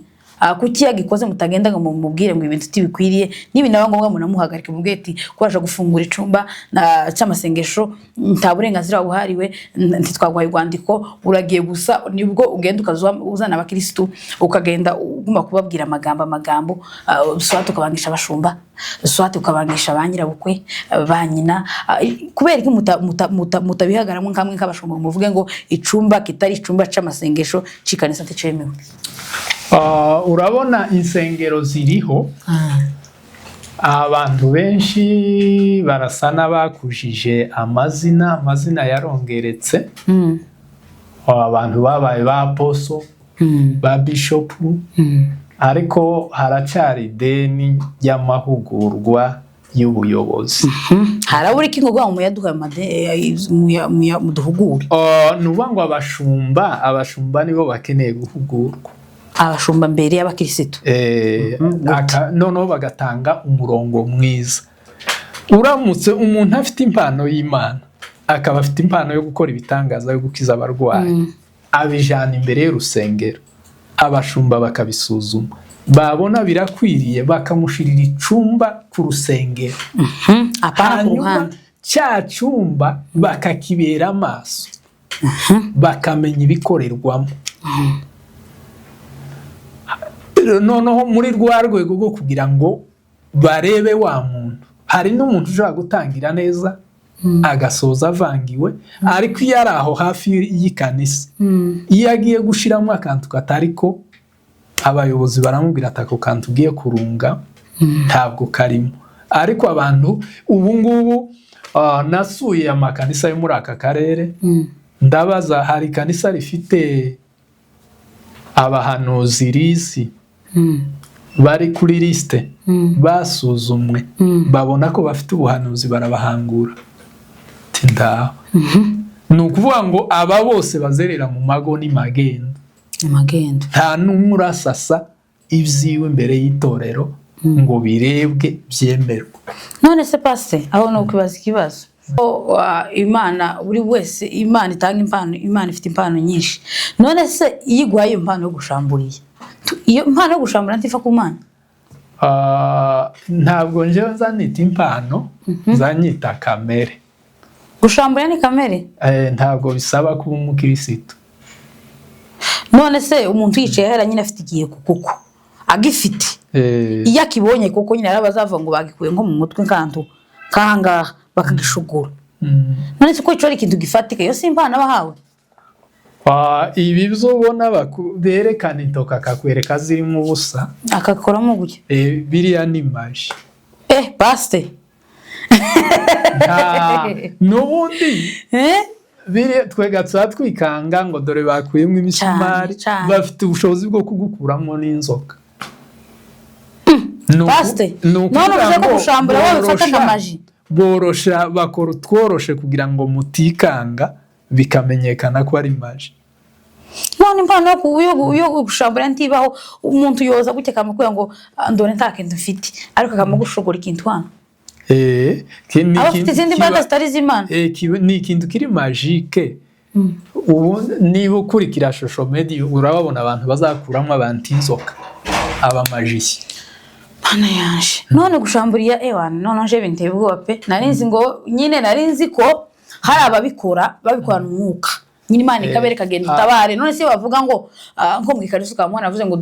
kuki yagikoze mutagenda ngo mumubwire ngo ibintu tibikwiriye nibi naba ngombwa munamuhagarike mubwiye ati kwaje gufungura icumba cy'amasengesho nta burenganzira buhariwe ntitwagwaye urwandiko uragiye gusa nibwo ugenda ukazuzana abakristo ukagenda uguma kubabwira amagambo swati ukabangisha abashumba swati ukabangisha abanyirabukwe banyina kubera ko mutabihagaramo nkamwe nk'abashumba muvuge ngo icumba kitari icumba c'amasengesho cikanisa nticemewe. Urabona insengero ziriho abantu benshi barasa n'abakujije amazina yarongeretse abantu babaye ba apostle ba bishop ariko haracari ideni y'amahugurwa y'ubuyobozi harabura iki ngo muyaduha muduhugure nuba ngo abashumba nibo bakeneye guhugurwa abashumba mbere y'abakirisitu noneho bagatanga umurongo mwiza. Uramutse umuntu afite impano y'Imana akaba afite impano yo gukora ibitangaza yo gukiza abarwayi abijana imbere y'urusengero abashumba bakabisuzuma babona birakwiriye bakamushirira icumba ku rusengero apana ku ruhande cya cumba bakakibera amaso bakamenya ibikorerwamo noneho muri rwa rwego rwo kugira ngo barebe wa muntu hari n'umuntu ushobora gutangira neza agasoza avangiwe ariko iyo ari aho hafi y'ikanisa iyo agiye gushiramo akantu katariko abayobozi baramubwira ati ako kantu ugiye kurunga ntabwo karimo. Ariko abantu ubu ngubu nasuye amakanisa yo muri aka karere ndabaza hari kanisa rifite abahanuzi rizi bari kuri liste basuzumwe babona ko bafite ubuhanuzi barabahangura tinda ni ukuvuga ngo aba bose bazerera mu mago ni magendo nta n'umwe urasasa ibyiwe imbere y'itorero ngo birebwe byemerwe. None se pastor aho no kwibaza ikibazo Imana buri wese Imana itanga impano Imana ifite impano nyinshi none se yigwaye impano yo gushamburiye iyo impano yo gushambura ntifa ku Mana ntabwo nje nzanita impano zanyita kamere. Gushambura ni kamere ntabwo bisaba kuba umukirisitu. None se umuntu yicaye hera nyine afite igiye kuko agifite iyo akibonye kuko nyine arabazava ngo bagikuye nko mu mutwe nkantu kahanga bakagishugura none se ko ico ari kintu gifatika yo simpana bahawe ibi bizobona berekana intoka kakwereka zirimo ubusa akakoramo gutya biriya ni maji pastor n'ubundi bire twega twikanga ngo dore bakuyemo imisumari bafite ubushobozi bwo kugukuramo n'inzoka pastor none uvuze ko gushambura wowe ufata nk'amaji borosha bakora tworoshe kugira ngo mutikanga bikamenyekana ko ari maji. None impano yo gushambura ntibaho umuntu yoza guteka amakuru ngo ndone ntakintu mfite ariko akamugushogora ikintu hano abafite izindi mbaraga zitari z'Imana ni ikintu kiri magique. Ubu niba ukurikira social media urababona abantu bazakuramo abantu inzoka aba magician Bana yanje none gushamburiya none nje binteye ubwoba pe narinzi ngo nyine narinzi ko hari ababikora babikorana umwuka nyine Imana ikabere kagenda utabare none se bavuga ngo nko mwikarisuka ukamubona avuze ngo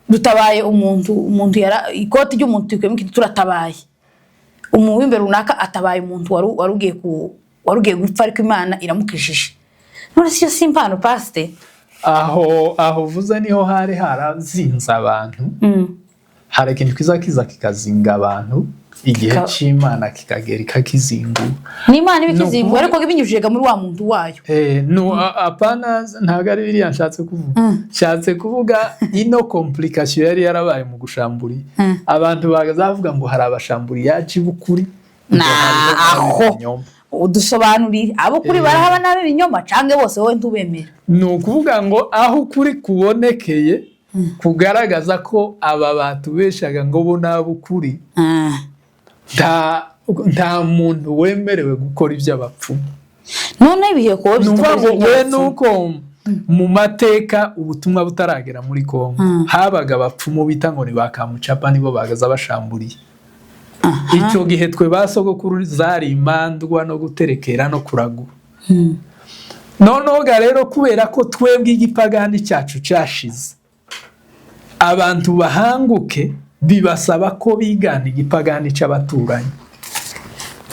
dutabaye umuntu yara ikoti ry'umuntu twikwe mukiti turatabaye umuwimbe runaka atabaye umuntu warugiye gupfa ariko Imana iramukishije none se yo simpano pastor aho vuza niho hari harazinza abantu hari ikintu kiza kikazinga abantu igihe cy'Imana kikagera ikakizingura ni Imana ibikizingura ariko ibinyujijega muri wa muntu wayo no apana ntago ari biriya nshatse kuvuga nshatse kuvuga ino complication yari yarabaye mu gushamburi abantu bagazavuga ngo hari abashamburi yaci bukuri udusobanurire abo kuri barahaba nabe ibinyoma cange bose wowe ntubemera. ni ukuvuga ngo aho ukuri kubonekeye kugaragaza ko aba batubeshaga ngo bo n'ab'ukuri nta muntu wemerewe gukora iby'abapfumu. None ibihe ko we nuko mu mateka ubutumwa butaragera muri Kongo habaga abapfumu bita ngo ni bakamucapa nibo bagaza bashamburiye. Icyo gihe twe basogokuru zari imandwa no guterekera no kuragura. Noneho rero kubera ko twebwe igipagani cyacu cyashize abantu bahanguke bibasaba ko bigana igipagani cy'abaturanyi.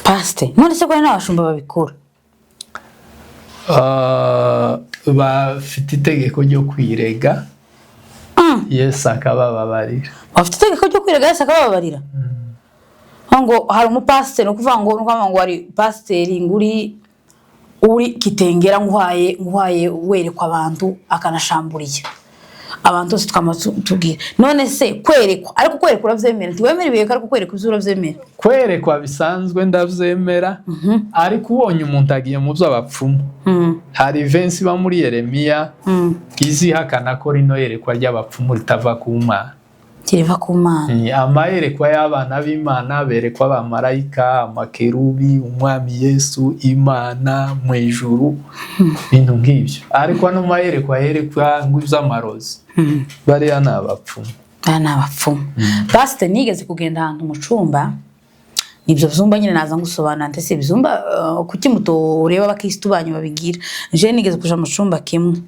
Pastor none se ko n'abashumba babikora bafite itegeko ryo kwirega Yesu akababarira. Bafite itegeko ryo kwirega Yesu akababarira. Ngo hari umupasiteri no kuvuga ngo ari pasiteri nguri uri kitengera ngwaye werekwa abantu akanashamburiye abantu bose twamatugira. None se kwerekwa ariko kwerekwa uravyemera ntiwemera ibihe ariko kwerekwa ivyo uravyemera? Kwerekwa bisanzwe ndavyemera ariko ubonye umuntu agiye mu by'abapfumu hari Vensi ba muri Yeremiya izihakana ko rino yerekwa ry'abapfumu ritava ku Mana. Kiriva ku Mana. Amayerekwa y'abana b'Imana berekwa abamarayika, amakerubi, umwami Yesu, Imana mu ijuru bintu nk'ibyo. Ariko no mayerekwa yerekwa ng'izamarozi bariya n'abapfumu. N'abapfumu. Pastor nigeze kugenda ahantu mu cumba nibyo byumba nyine naza ngusobanura ndetse bizumba kuki muto ureba abakristo banyu babigira. Je nigeze kuja mu cumba kimwe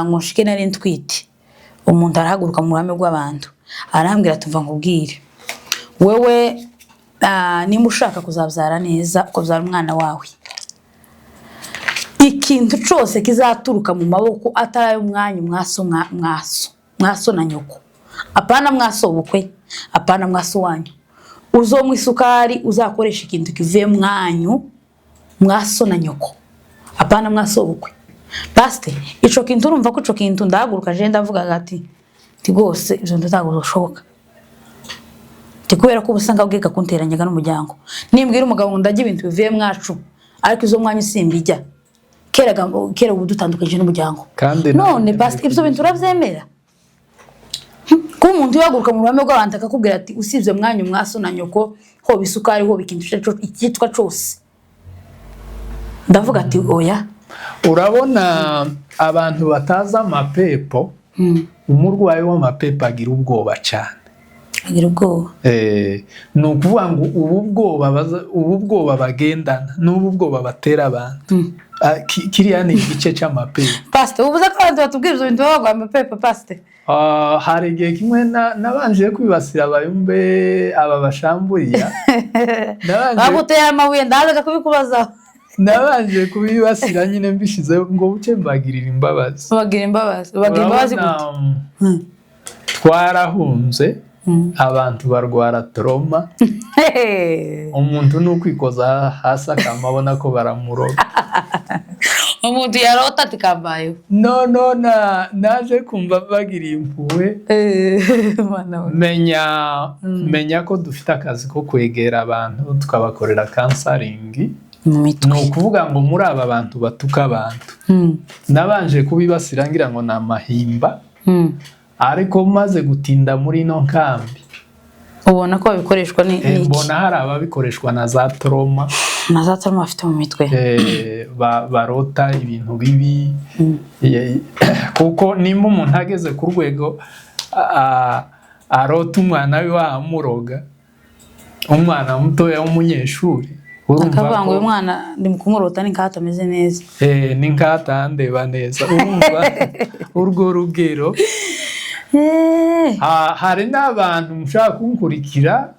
nkoshike nari ntwite umuntu arahaguruka mu ruhame rw'abantu arambwira tuva nkubwire wewe nimba ushaka kuzabyara neza kubyara umwana wawe ikintu cyose kizaturuka mu maboko atari umwanya mwaso na nyoko apana mwaso bukwe apana mwaso wanyu uzomwe isukari uzakoresha ikintu kivuye mwaso na nyoko apana mwaso bukwe. Pastor ico kintu urumva ko ico kintu ndahaguruka je ndavuga gati tigose ivyo ndazagushoboka tikubera ko ubusanga bwiga kunteranyaga n'umuryango nimbwira umugabo ngo ndaje ibintu bivuye mwacu ariko izo mwanya simbijya kera ubudutandukanye n'umuryango. None Pastor ivyo bintu uravyemera ko umuntu yaguruka mu ruhame rw'abantu akakubwira ati usibye mwanya mwaso na nyoko ho bisukari ho bikintu cyitwa cyose ndavuga ati oya. Urabona abantu bataza amapepo umurwayi w'amapepo agira ubwoba cyane. Agira ubwoba. Ni ukuvuga ngo ubu bwoba bagendana n'ubu bwoba batera abantu. Kiriya ni igice cy'amapepo. Pastor ubuze ko abantu batubwira ibyo bintu bagwa amapepo Pastor. Hari igihe kimwe nabanje kwibasira abayumbe aba bashamburiya. Baguteye amabuye ndaza kubikubaza. Nabanje kubibasira nyine mbishize ngo buce mbagirira imbabazi. Bagira imbabazi gute? Twarahunze abantu barwara trauma. Umuntu nukwikoza hasi akamabona ko baramuroga. Umuntu yarota tikambayo. No naje kumva bagiriye impuwe. Menya ko dufite akazi ko kwegera abantu tukabakorera counseling. Ni ukuvuga ngo muri aba bantu batuka abantu nabanje kubibasira ngira ngo ni amahimba ariko maze gutinda muri ino nkambi ubona ko bikoreshwa n'iki? Mbona hari ababikoreshwa na za trauma bafite mu mitwe barota ibintu bibi kuko nimba umuntu ageze ku rwego arota umwana we wamuroga umwana mutoya w'umunyeshuri akavuga ngo uyu mwana ndi kumurota ni nkata ameze neza. Ni nkata ndeba neza urumva urwo rugero. Hari n'abantu mushaka kunkurikira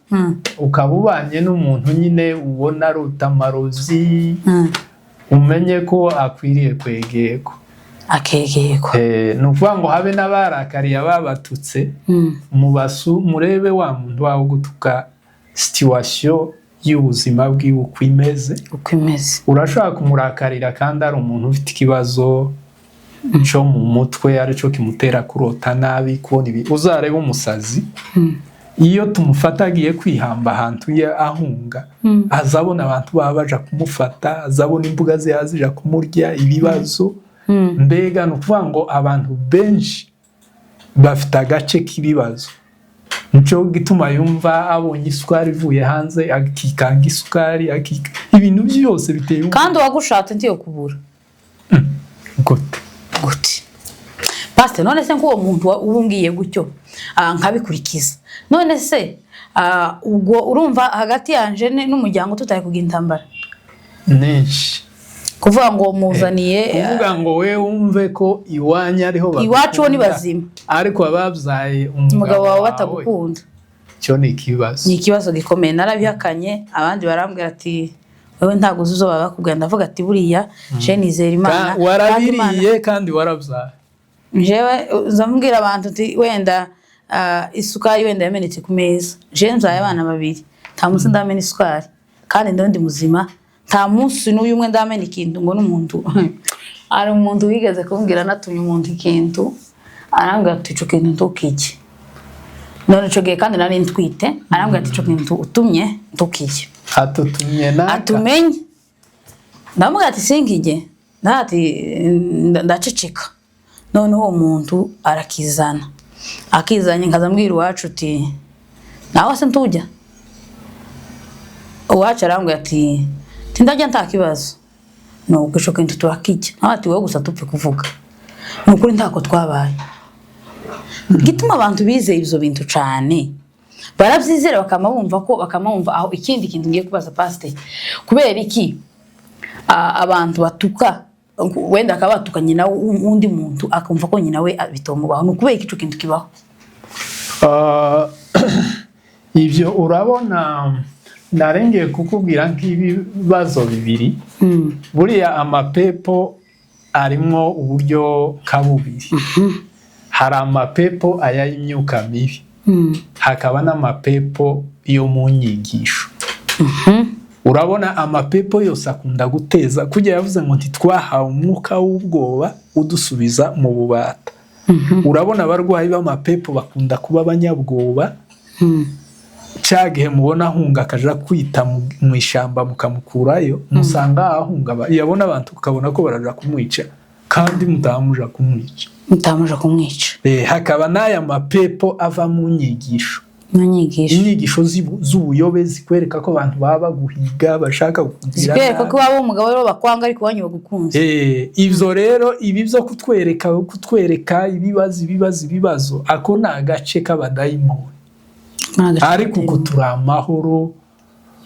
ukaba ubanye n'umuntu nyine ubona arota amarozi umenye ko akwiriye kwegeko akegeko. Ni ukuvuga ngo habe n'abarakariye ababatutse murebe wa muntu wawe gutuka situation y'ubuzima bwiwe uko imeze. Urashaka kumurakarira kandi ari umuntu ufite ikibazo cyo mu mutwe ari cyo kimutera kurota nabi kubona ibi uzareba umusazi iyo tumufata agiye kwihamba ahantu ahunga azabona abantu baba baja kumufata, azabona imbuga zija kumurya, ibibazo. Mbega ni ukuvuga ngo abantu benshi bafite agace k'ibibazo, nico gituma yumva abonye isukari ivuye hanze akikanga isukari, ibintu byose biteye. Kandi wagushatse ntiyo kubura gute Pastor, none se ko umuntu ubungiye gutyo nkabikurikiza, none se ubwo urumva hagati yanje n'umuryango tutaye kugira intambara nenshi, kuvuga ngo muzaniye kuvuga ngo we wumve ko iwanya ariho bakunda, iwacu ni bazima, ariko ababyaye umugabo wawe batagukunda, cyo ni ikibazo. Ni ikibazo gikomeye. Narabihakanye, abandi barambwira ati wewe ntago uzoba bakubwira. Ndavuga ati buriya je nizera Imana, warabiriye kandi warabyaye. Jewe uzambwira abantu ati wenda isukari wenda yamenetse ku meza, je nzaye abana babiri, nta munsi ndamena isukari kandi ndi muzima, nta munsi n'uyu umwe ndamena ikintu ngo n'umuntu ari umuntu wigeze kumbwira natumye umuntu ikintu arambwira ati ico kintu ntukije. None cyo gihe kandi nari ntwite, arambwira ati ico kintu utumye ntukije. Atutumye naka atumenye. Ndamubwira ati singije, ndati ndaceceka. None uwo muntu arakizana, akizanye nkazambwira iwacu uti nawe se ntujya. Uwacu arambwira ati tindajya nta kibazo, nuko ico kintu turakije. Ati wowe gusa tupfe kuvuga, nukuri ntako twabaye. Gituma abantu bizeye ivyo bintu cyane, baravyizera bakamumva aho. Ikindi kintu ngiye kubaza Pastor, kubera iki abantu batuka wenda akabatuka nyina undi muntu akumva ko nyina we bitomubaho? Nukubera iki ico kintu kibaho? Ivyo urabona narengeye kukubwira nk'ibibazo bibiri. Buriya amapepo arimwo uburyo kabubiri. Hari amapepo ay'imyuka mibi, hakaba n'amapepo yo mu nyigisho. Urabona amapepo yose akunda guteza, kujya yavuze ngo ntitwahawe umwuka w'ubwoba udusubiza mu bubata. Urabona abarwayi b'amapepo bakunda kuba abanyabwoba, cyagihe mubona ahunga akaja kwita mu ishamba mukamukurayo, musanga ahunga yabona abantu ukabona ko baraja kumwica kandi mutamuja kumwica. Hakaba n'aya mapepo ava mu nyigisho. Inyigisho z'ubuyobe zikwereka ko abantu baba baguhiga, bashaka kugira zikwereka ko waba umugabo rero bakwanga ariko wanyu bagukunze. Ivyo rero ibi byo kutwereka ibibazo ako na agace k'abadayimoni. Ariko kuturi amahoro,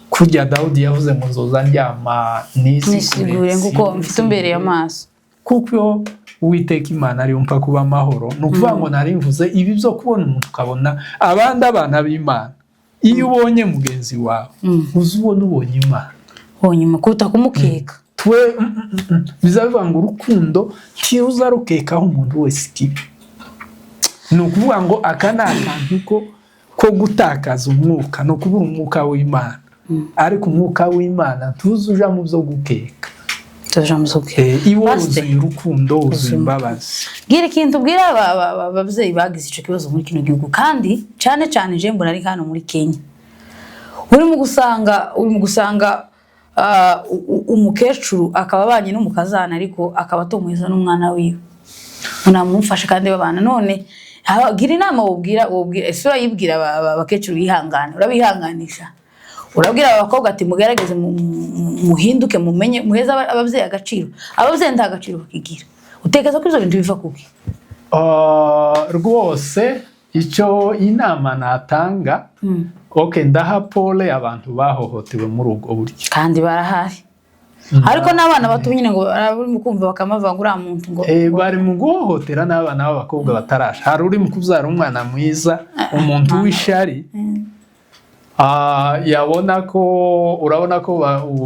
kujya Dawudi yavuze ngo nzoza ndyama nisigure nguko mfite umbereye amaso, kuko Uwiteka Imana ari umpa kuba amahoro. Nukuvuga ngo nari mvuze ibi byo kubona umuntu ukabona abandi abana b'Imana, iyo ubonye mugenzi wawe uzubona ubonye Imana, honyuma kuta kumukeka. Twe bizavuga ngo urukundo kiruza rukekaho umuntu wese kibi. Nukuvuga ngo akana akantu ko gutakaza umwuka, no kubura umwuka w'Imana. Ariko umwuka w'Imana tuzuja mu byo gukeka. Iwo uzuye urukundo, uzuye imbabazi. Gira ikintu bwira abavyeyi bagize ico kibazo muri kino gihugu, kandi cyane cyane je mbona ari hano muri Kenya. Uri mu gusanga umukecuru akaba abanye n'umukazana ariko akaba atomwiza n'umwana wiwe, unamufasha kandi babana. None gira inama wobwira ese urayibwira abakecuru bihangana, urabihanganisha, urabwira abakobwa ati mugerageze muhinduke, mumenye muheza abavyeyi agaciro. Abavyeyi nta gaciro bakigira. Utekeza ko izo bintu biva kuki? Rwose icyo inama natanga, ndaha pole abantu bahohotewe muri ubwo buryo, kandi barahari. Ariko n'abana bato nyine ngo bari kumva bakamava ngo uriya muntu ngo bari mu guhohotera n'abana b'abakobwa batarasha. Hari uri mu kubyara umwana mwiza, umuntu w'ishari, yabona ko urabona ko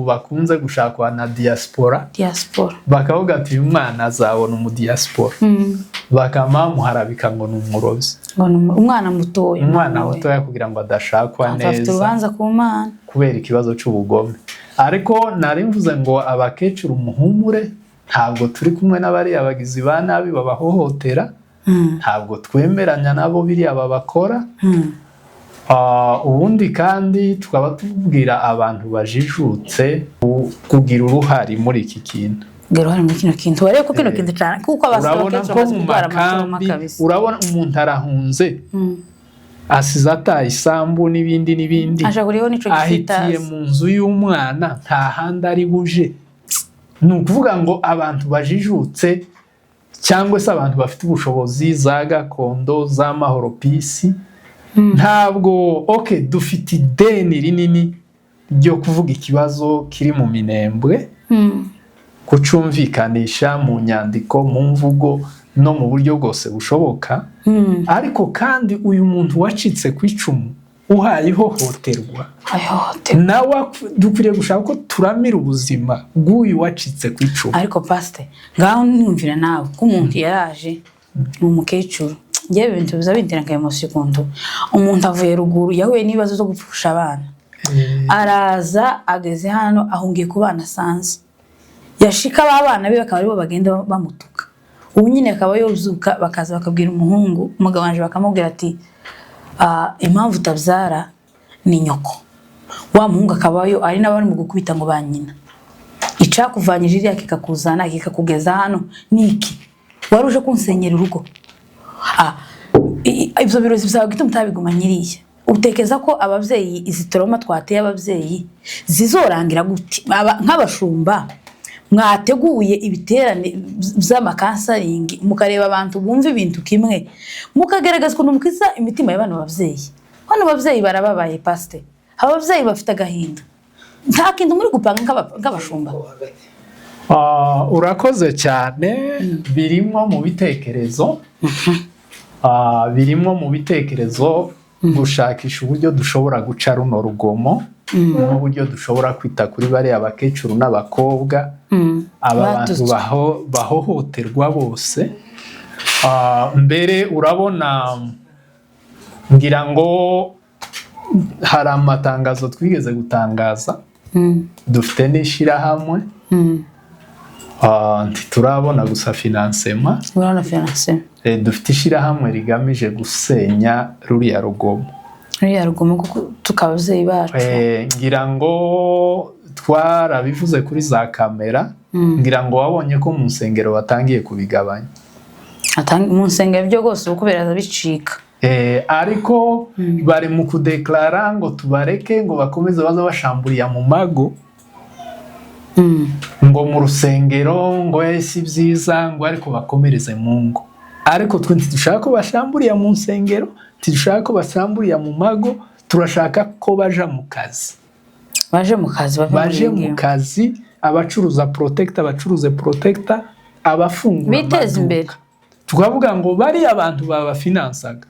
bakunze gushakwa na diaspora, bakavuga ati uyu mwana azabona mu diaspora, bakamamuharabika ngo n'umurozi, umwana mutoya kugira ngo adashakwa neza, afite urubanza ku Mana kubera ikibazo cy'ubugome. Ariko nari mvuze ngo abakecuru muhumure, ntabwo turi kumwe n'abari abagizi ba nabi babahohotera, ntabwo twemeranya nabo biriya babakora. ubundi kandi tukaba tubwira abantu bajijutse kugira uruhare muri iki kintu. Uruhare muri kino kintu warebe ko kino kintu cyane kuko urabona ko mu makambi urabona umuntu arahunze asize ataye isambu n'ibindi ahitiye mu nzu y'umwana nta handi ari buje. Ni ukuvuga ngo abantu bajijutse cyangwa se abantu bafite ubushobozi za gakondo za mahoro pisi ntabwo dufite ideni rinini ryo kuvuga ikibazo kiri mu Minembwe kucumvikanisha mu nyandiko mu mvugo no mu buryo bwose bushoboka. Ariko kandi uyu muntu wacitse ku icumu uhaye ihohoterwa nawe dukwiriye gushaka ko turamira ubuzima bw'uyu wacitse ku icumu. Ariko pasite ngaho numvira nawe ko umuntu yaraje ni umukecuru ngewe ibintu biza binterakaye mu sekundu umuntu avuye ruguru yahuye n'ibibazo zo gupfusha abana araza ageze hano ahungiye ku bana asanze yashika abana be bakaba aribo bagenda bamutuka ubu nyine akaba yozuka bakaza bakabwira umuhungu umugabo wanje bakamubwira ati impamvu utabyara ni nyoko wa muhungu akabayo ari n'abari mu gukubita ngo banyina icakuvanyije iriya kikakuzana kikakugeza hano niki waruje kunsenyera urugo. Ibyo birozi bizaba gituma utabiguma nyiriye utekeza ko abavyeyi izi trauma twateye abavyeyi zizorangira gute nk'abashumba mwateguye ibiterane by'amakansaringi mukareba abantu bumva ibintu kimwe mukagerageza ukuntu mukiza imitima y'abana bavyeyi. Hano bavyeyi barababaye pasite abavyeyi bafite agahinda nta kintu muri gupanga nk'abashumba. Urakoze cyane birimo mu bitekerezo birimo mu bitekerezo gushakisha uburyo dushobora guca runo rugomo n'uburyo dushobora kwita kuri bariya bakecuru n'abakobwa aba bantu bahohoterwa bose. Mbere urabona ngira ngo hari amatangazo twigeze gutangaza dufite n'ishirahamwe turabona gusa financement dufite ishirahamwe rigamije gusenya ruriya rugomo kuko tukabavyeyi bacu ngira ngo twarabivuze kuri za kamera ngira ngo wabonye ko mu nsengero batangiye kubigabanya mu nsengero byo gose uko beraza bicika ariko bari mu kudeklara ngo tubareke ngo bakomeze baza bashamburiya mu mago ngo mu rusengero ngo si byiza ngo ariko bakomereze mu ngo. Ariko twe dushaka ko bashamburiya mu nsengero dushaka ko bashamburiya mu mago turashaka ko baje mu kazi baje mu kazi abacuruza protector abafungura biteza imbere tukavuga ngo bari abantu babafinansaga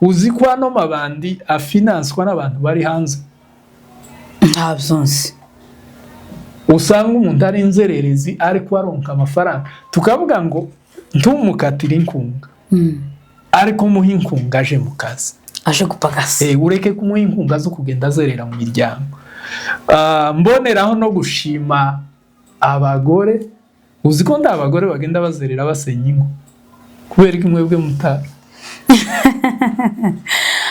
uzi ko hano mabandi afinanswa n'abantu bari hanze ntabyonse usanga umuntu ari inzererezi ariko aronka amafaranga tukavuga ngo ntumukatire inkunga ariko muhe inkunga aje mu kazi aje gupagasa ureke kumuha inkunga zo kugenda azerera mu miryango. Mboneraho no gushima abagore uzi ko nda abagore bagenda bazerera basenya ingo kubera ko mwebwe mutara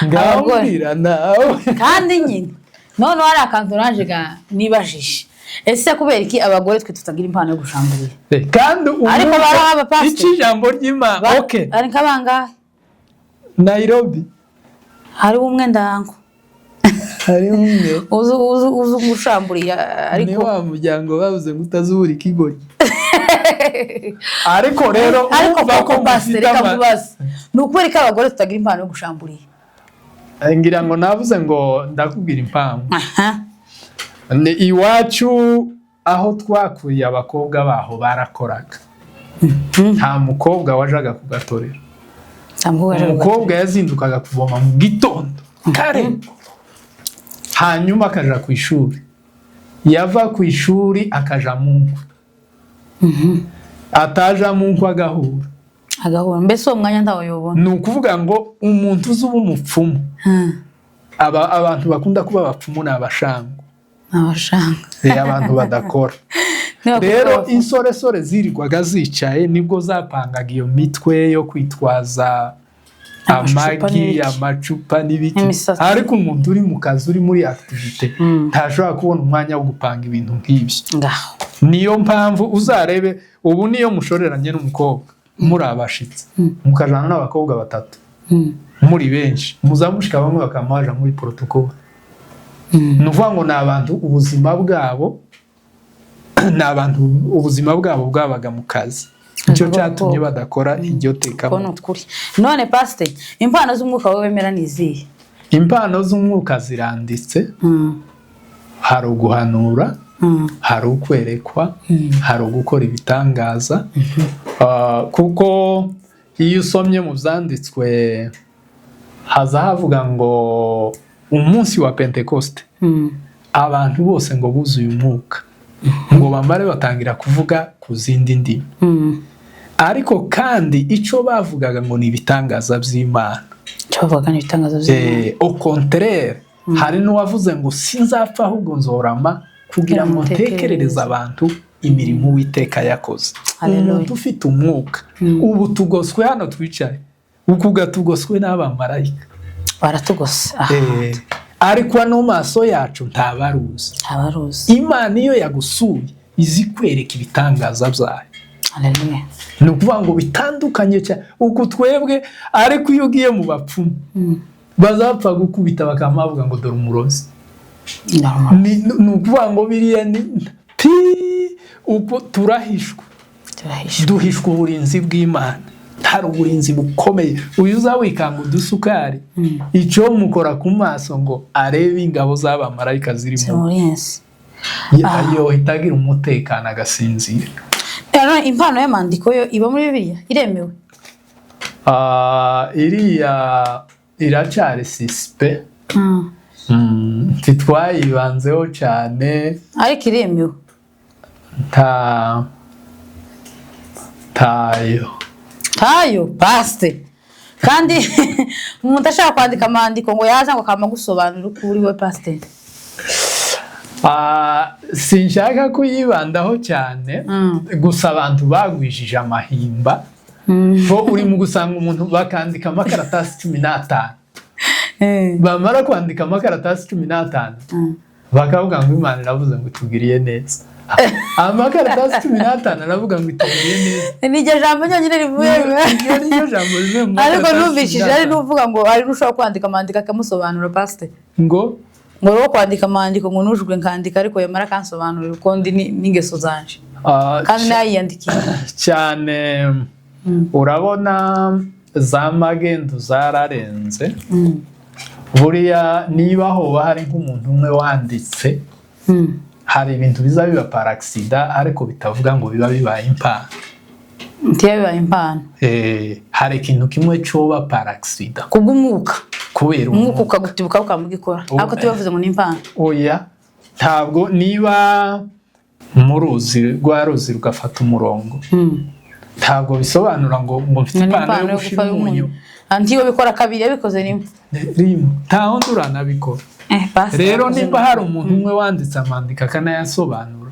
ngabwira nawe kandi nyine none wari akantu naje nibajije ese kubera iki abagore twe tutagira impano yo gushamburiye kandi ariko baraba pastor ijambo ry'Imana ari kabangahe Nairobi hari umwe ndango hari umwe uzu gushamburiye ariko ni wa muryango bavuze ngo utazubura ikigori ariko rero bako pastor kamubaza nukuri ko abagore tutagira impano yo gushamburiye ngira ngo navuze ngo ndakubwira impamvu ni iwacu aho twakuriye abakobwa baho barakoraga nta mukobwa wajaga kugatorera umukobwa yazindukaga kuvoma mu gitondo kare hanyuma akaja ku ishuri yava ku ishuri akaja mu nkwe ataja mu nkwe agahura mbese uwo mwanya ntawo yobona ni ukuvuga ngo umuntu uzi umupfumu abantu bakunda kuba abapfumu ni abashango abantu badakora rero insoresore zirirwaga zicaye nibwo zapangaga iyo mitwe yo kwitwaza amagi amacupa n'ibiki ariko umuntu uri mu kazi uri muri activite ntashobora kubona umwanya wo gupanga ibintu nk'ibyo niyo mpamvu uzarebe ubu niyo mushoreranye n'umukobwa muri abashitsi mukajana n'abakobwa batatu muri benshi muzamushika bamwe bakamaja muri protocol nuvuga ngo n'abantu ubuzima bwabo bwabaga mu kazi icyo cyatumye badakora iryo teka none pastor impano z'umwuka wowe wemera nizihe impano z'umwuka ziranditse hari uguhanura hari ukwerekwa hari ugukora ibitangaza kuko iyo usomye mu byanditswe haza havuga ngo umunsi wa Pentecoste abantu bose ngo buzuye umwuka ngo bamare batangira kuvuga ku zindi ndimi ariko kandi icyo bavugaga ngo ni ibitangaza by'Imana au contraire hari n'uwavuze ngo sinzapfa ahubwo nzorama kugira ngo ntekerereze abantu imirimo Uwiteka yakoze umuntu ufite umwuka ubu tugoswe hano twicaye ukuga tugoswe n'abamarayika baratugose ariko no maso yacu ntabaruzi Imana iyo yagusuye izi kwereka ibitangaza byayo haleluya ni ukuvuga ngo bitandukanye cyane uko twebwe ariko iyo ugiye mu bapfumu bazapfa gukubita bakamavuga ngo dore umurozi ni ukuvuga ngo biriya ni uko turahishwa duhishwa uburinzi bw'Imana hari uburinzi bukomeye uyu uzawikanga udusukari icyo mukora ku maso ngo arebe ingabo z'abamarayika zirimo yo itagira umutekano agasinzira impano y'amandiko yo iba muri Bibiliya iremewe iriya iracyari sispe titwayibanzeho cyane ariko iremewe tayo paste kandi umuntu ashaka kwandika amandiko ngo yaza ngo kama gusobanura ukuri we paste sinshaka kuyibandaho cyane gusa abantu bagwijije amahimba bo uri mu gusanga umuntu bakandika amakaratasi 15 bamara kwandika amakaratasi 15 bakavuga ngo Imana iravuze ngo tugiriye neza amakaratasi 15 aravuga ngo itugiriye neza nijye jambo nyine rivuye niyo jambo rivuye ariko numvishije ari nuvuga ngo ari rushaka kwandika amandika akamusobanura paste ngo kwandika amandiko ngo nujwe nkandika ariko yamara kansobanurira uko ndi n'ingeso zanje kandi nayiyandikiye cyane urabona za magendu zararenze buriya niba hoba hari nk'umuntu umwe wanditse hari ibintu biza biba par accident ariko bitavuga ngo biba bibaye impano bibaye impano hari ikintu kimwe cyoba par accident kubw'umwuka kubera umwuka ukagutibuka ukamugikora ariko tubavuze ngo ni impano oya ntabwo niba mu ruzi rugafata umurongo ntabwo bisobanura ngo mfite impano yo gushira umunyu antiyo bikora kabiri yabikoze rimwe ntaho nduranabikora rero niba hari umuntu umwe wanditse amandika akanayasobanura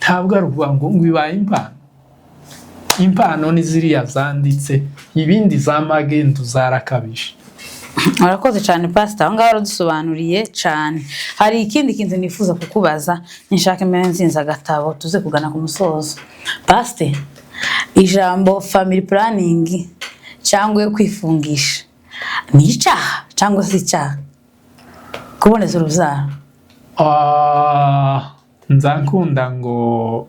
ntabwo ari ukuvuga ngo bibaye impano ni ziriya zanditse ibindi za magendu zarakabije Arakoze cyane pastor aho ngaho aradusobanuriye cyane hari ikindi kintu nifuza kukubaza nishaka imene nzinza agatabo tuze kugana ku musozo pastor ijambo family planning cyangwa kwifungisha ni icyaha cyangwa si icyaha kuboneza urubyaro nzankunda ngo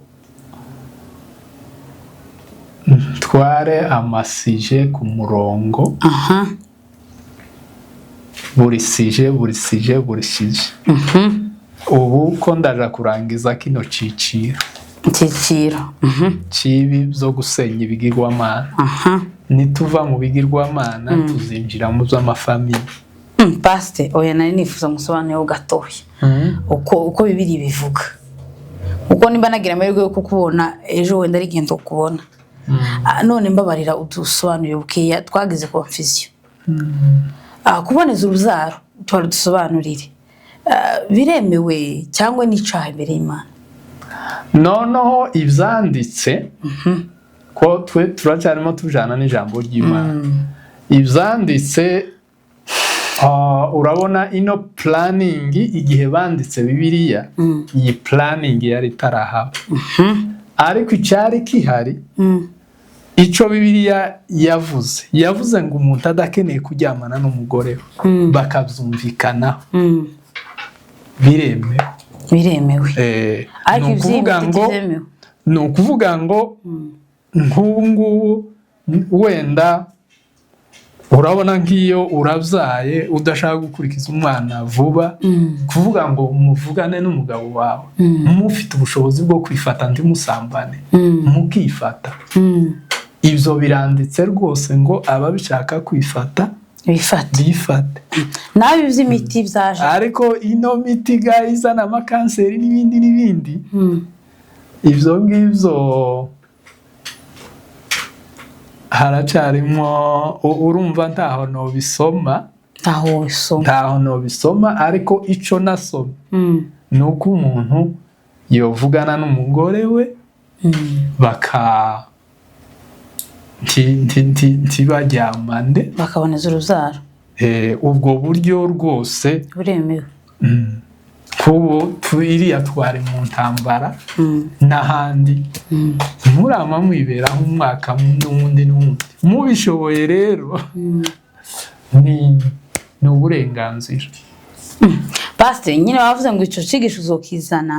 tware amasije ku murongo buri sije ubu ko ndaja kurangiza kino ciciro cibi byo gusenya ibigirwamana nituva mu bigirwamana tuzinjira mu by'amafamiye pastor oya nari nifuza musobanuro gatoya uko bibiri bivuga uko nimba nagira amahirwe yo kukubona ejo wenda ari gento kubona none mbabarira udusobanurire bukeya twagize confusion kuboneza urubyaro dusobanurire biremewe cyangwa n'icaha imbere y'Imana noneho ibyanditse ko twe turacyarimo tujana n'ijambo ry'Imana ibyanditse urabona ino planning igihe banditse Bibiliya iyi planning yari itarahaba ariko icyari kihari icyo Bibiliya yavuze ngo umuntu adakeneye kuryamana n'umugore we bakabyumvikanaho biremewe ariko iby'imiti bitemewe ni ukuvuga ngo nk'ubu ngubu wenda urabona nk'iyo urabyaye udashaka gukurikiza umwana vuba kuvuga ngo muvugane n'umugabo wawe mufite ubushobozi bwo kwifata ntimusambane mukifata ibyo biranditse rwose ngo ababishaka kwifata bifate nabi iby'imiti byaje ariko ino miti izana amakanseri n'ibindi ibyo ngibyo haracarimo urumva ntaho nobisoma ariko icyo nasomye ni uko umuntu yovugana n'umugore we ntibaryamane bakaboneza urubyaro ubwo buryo rwose buremewe nk'ubu iriya twari mu ntambara n'ahandi murama mwiberaho umwaka n'uwundi mubishoboye rero ni uburenganzira Pastor nyine bavuze ngo icyo cyigisho uzokizana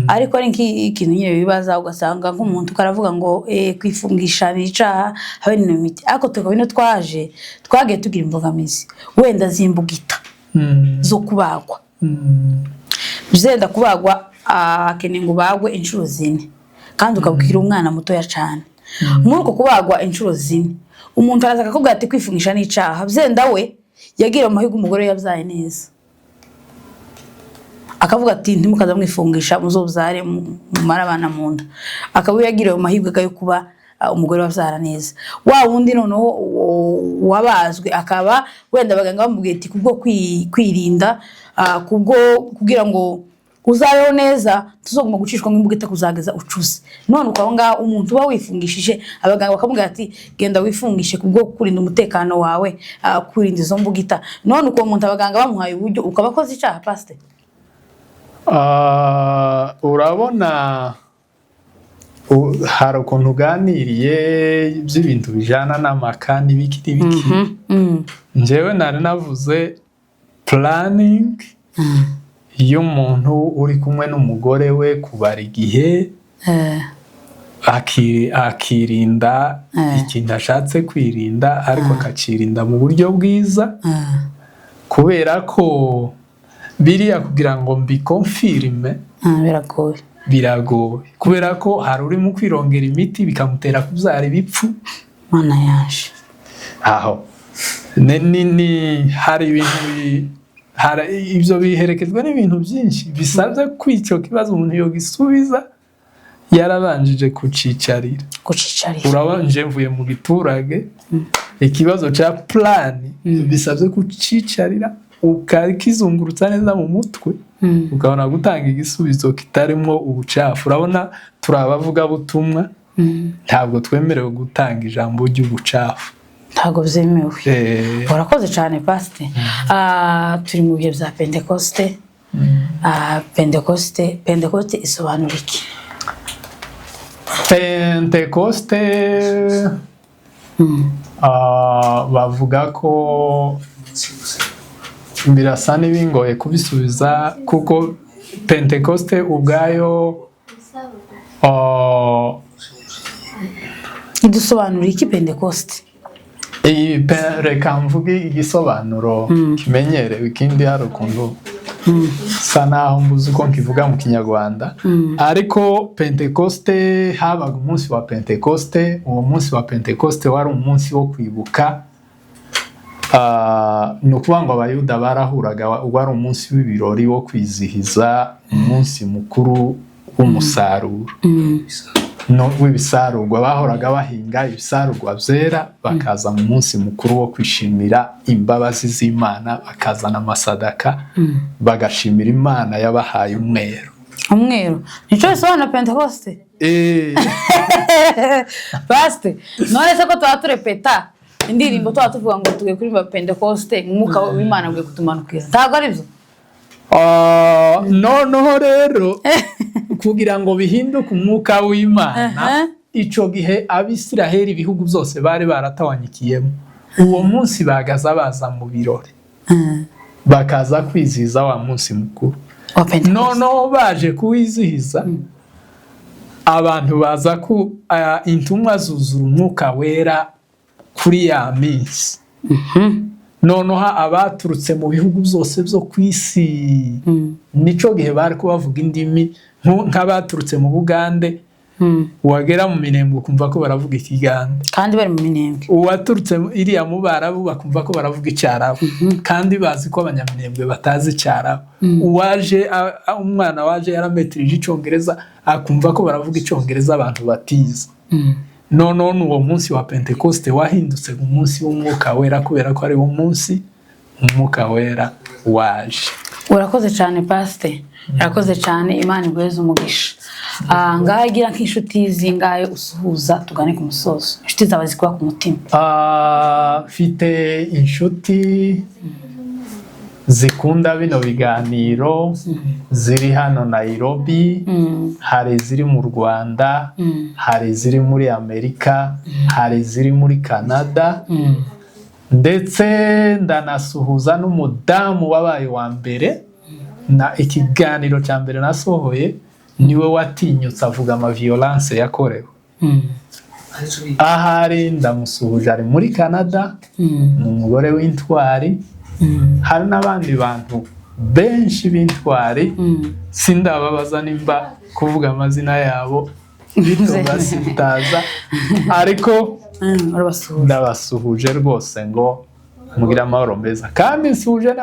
ariko ari nk'ikintu nyine bibaza ugasanga nk'umuntu karavuga ngo kwifungisha n'icyaha habe n'imiti ariko tukabino twagiye tugira imbogamizi wenda zimbugita zo kubagwa bizenda kubagwa akeneye ngo bagwe inshuro 4 kandi ukabwira umwana mutoya cyane muri uko kubagwa inshuro 4 umuntu araza akakubwira ati kwifungisha n'icyaha bizenda we yagira amahirwe umugore yabyaye neza akavuga ati ntimukaza mwifungisha muzobyare mumara abana mu nda akaba yagiriye amahirwe yo kuba umugore wabyara neza wa wundi noneho wabazwe akaba wenda abaganga bamubwiye ati kubwo kwirinda kubwo kugira ngo uzabeho neza tuzoguma gucishwa nk'imbugita kuzageza ucuze none ukabonga umuntu uba wifungishije abaganga bakamubwira ati genda wifungishe kubwo kurinda umutekano wawe kurinda izo mbugita none uko umuntu abaganga bamuhaye uburyo ukabakoze icyaha Pastor urabona hari ukuntu uganiriye by'ibintu bijana n'amaka n'ibiki njyewe nari navuze planning y'umuntu uri kumwe n'umugore we kubara igihe akirinda ikintu ashatse kwirinda ariko akakirinda mu buryo bwiza kubera ko biriya kugira ngo mbikonfirime biragoye kubera ko hari urimo kwirongera imiti bikamutera kubyara ibipfu mana yaje aho hari ibintu ibyo biherekezwa n'ibintu byinshi bisabye kw'icyo kibazo umuntu yogisubiza yarabanjije kucicarira urabanje mvuye mu giturage ikibazo cya plani bisabye kucicarira ukakizungurutsa neza mu mutwe ukabona gutanga igisubizo kitarimo ubucafu urabona turabavuga butumwa ntabwo twemerewe gutanga ijambo ry'ubucafu ntabwo byemewe urakoze cyane Pastor turi mu bihe bya Pentecoste Pentecoste isobanura iki Pentecoste bavuga ko birasa n'ibingoye kubisubiza kuko Pentecoste ubwayo idusobanura iki Pentecoste reka mvuge igisobanuro kimenyerewe ikindi hari ukuntu sa naho mbuze uko nkivuga mu kinyarwanda ariko Pentecoste habaga umunsi wa Pentecoste uwo munsi wa Pentecoste wari umunsi wo kwibuka ni ukuvuga ngo abayuda barahuraga wari umunsi w'ibirori wo kwizihiza umunsi mukuru w'umusaruro w'ibisarurwa bahoraga bahinga ibisarurwa byera bakaza mu munsi mukuru wo kwishimira imbabazi z'Imana bakazana amasadaka bagashimira Imana yabahaye umweru nico bisobanura Pentecoste Pastor none se ko twaturepeta indirimbo tuba tuvuga ngo tugiye kuri Pentecoste umwuka w'Imana ugiye kutumanukira ntabwo ari byo noneho rero kugira ngo bihinduke umwuka w'Imana ico gihe Abisiraheli ibihugu byose bari baratawanyikiyemo uwo munsi bagaza baza mu birori bakaza kwizihiza wa munsi mukuru noneho baje kuwizihiza abantu baza ku intumwa zuzura umwuka wera kuri ya minsi noneho abaturutse mu bihugu byose byo kwisi nico gihe bari kubavuga indimi nk'abaturutse mu Bugande wagera mu Minembwe kumva ko baravuga Ikigande kandi bari mu Minembwe uwaturutse iriya mu Barabu bakumva ko baravuga Icyarabu kandi bazi ko abanyaminembwe batazi Icyarabu uwaje umwana waje yarametrije Icongereza akumva ko baravuga Icongereza abantu batiza none uwo munsi wa Pentecoste wahindutse umunsi w'umwuka wera kubera ko ari wo munsi umwuka wera waje. Urakoze cyane Pastor, urakoze cyane, Imana iguheze umugisha. Ngaho igira nk'inshuti zingahe usuhuza tugane ku musozo, inshuti zawe zikuba ku mutima? Mfite inshuti zikunda bino biganiro ziri hano Nairobi, hari ziri mu Rwanda, hari ziri muri Amerika, hari ziri muri Canada, ndetse ndanasuhuza n'umudamu wabaye wa mbere na ikiganiro cya mbere nasohoye niwe watinyutse avuga ama violence yakorewe. Ahari ndamusuhuje ari muri Canada, umugore w'intwari. Hari n'abandi bantu benshi b'intwari sindababaza nimba kuvuga amazina yabo bitubasitaza, ariko ndabasuhuje rwose ngo mugira amahoro meza. Kandi nsuhuje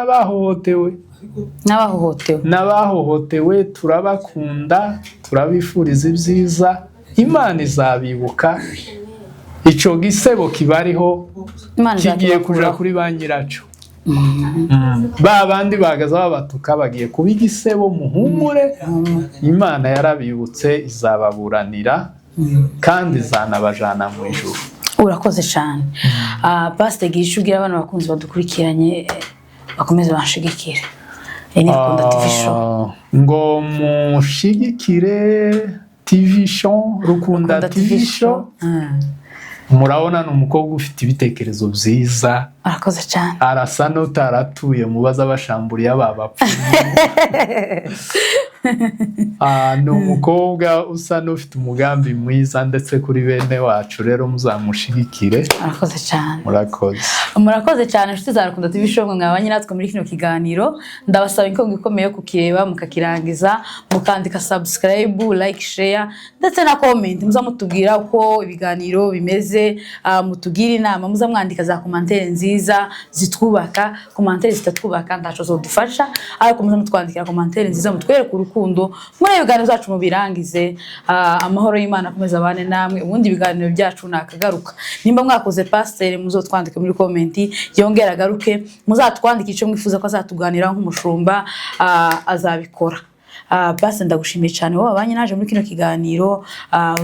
n'abahohotewe turabakunda, turabifuriza ibyiza, Imana izabibuka, ico gisebo kibariho kigiye kuja kuri ba nyiraco. Ba bandi bagaza babatuka bagiye kuba igisebo, muhumure, Imana yarabibutse izababuranira kandi izanabajana mu ijuru. Urakoze cyane. Pastor Gishu ugira abantu bakunzi badukurikiranye bakomeze banshigikire. Ni Rukundo TV show. Ngo mushigikire TV show, Rukundo TV show. Murabona n'umukobwa ufite ibitekerezo byiza. Arakoze cyane. Arasa n'utaratuye mubaza bashamburiye abapfu. Ni umukobwa usa n'ufite umugambi mwiza ndetse kuri bene wacu, rero muzamushigikire. Arakoze cyane. Murakoze cyane inshuti za Rukundo TV show, mwabanye natwe muri kino kiganiro. Ndabasaba inkongo ikomeye kukireba mukakirangiza, mukandika subscribe, like, share ndetse na comment. Muzamutubwira uko ibiganiro bimeze, mutugira inama, muzamwandika za commentaire nziza zitwubaka. Commentaire zitatwubaka ntaco zodufasha, ariko muzamutwandikira commentaire nziza mutwereka urukundo muri ibiganiro zacu mubirangize. Amahoro y'Imana akomeza abane namwe, ubundi ibiganiro byacu nakagaruka. Nimba mwakoze Pastor muzotwandika muri comment yongera agaruke, muzatwandika ico mwifuza ko azatuganira nk'umushumba, azabikora. Basi ndagushimiye cyane wowe abanye naje muri kino kiganiro,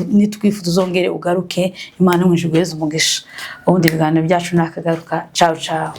nitwifuza uzongere ugaruke. Imana mwinjiguheze umugisha, ubundi ibiganiro byacu nakagaruka. Ciao ciao.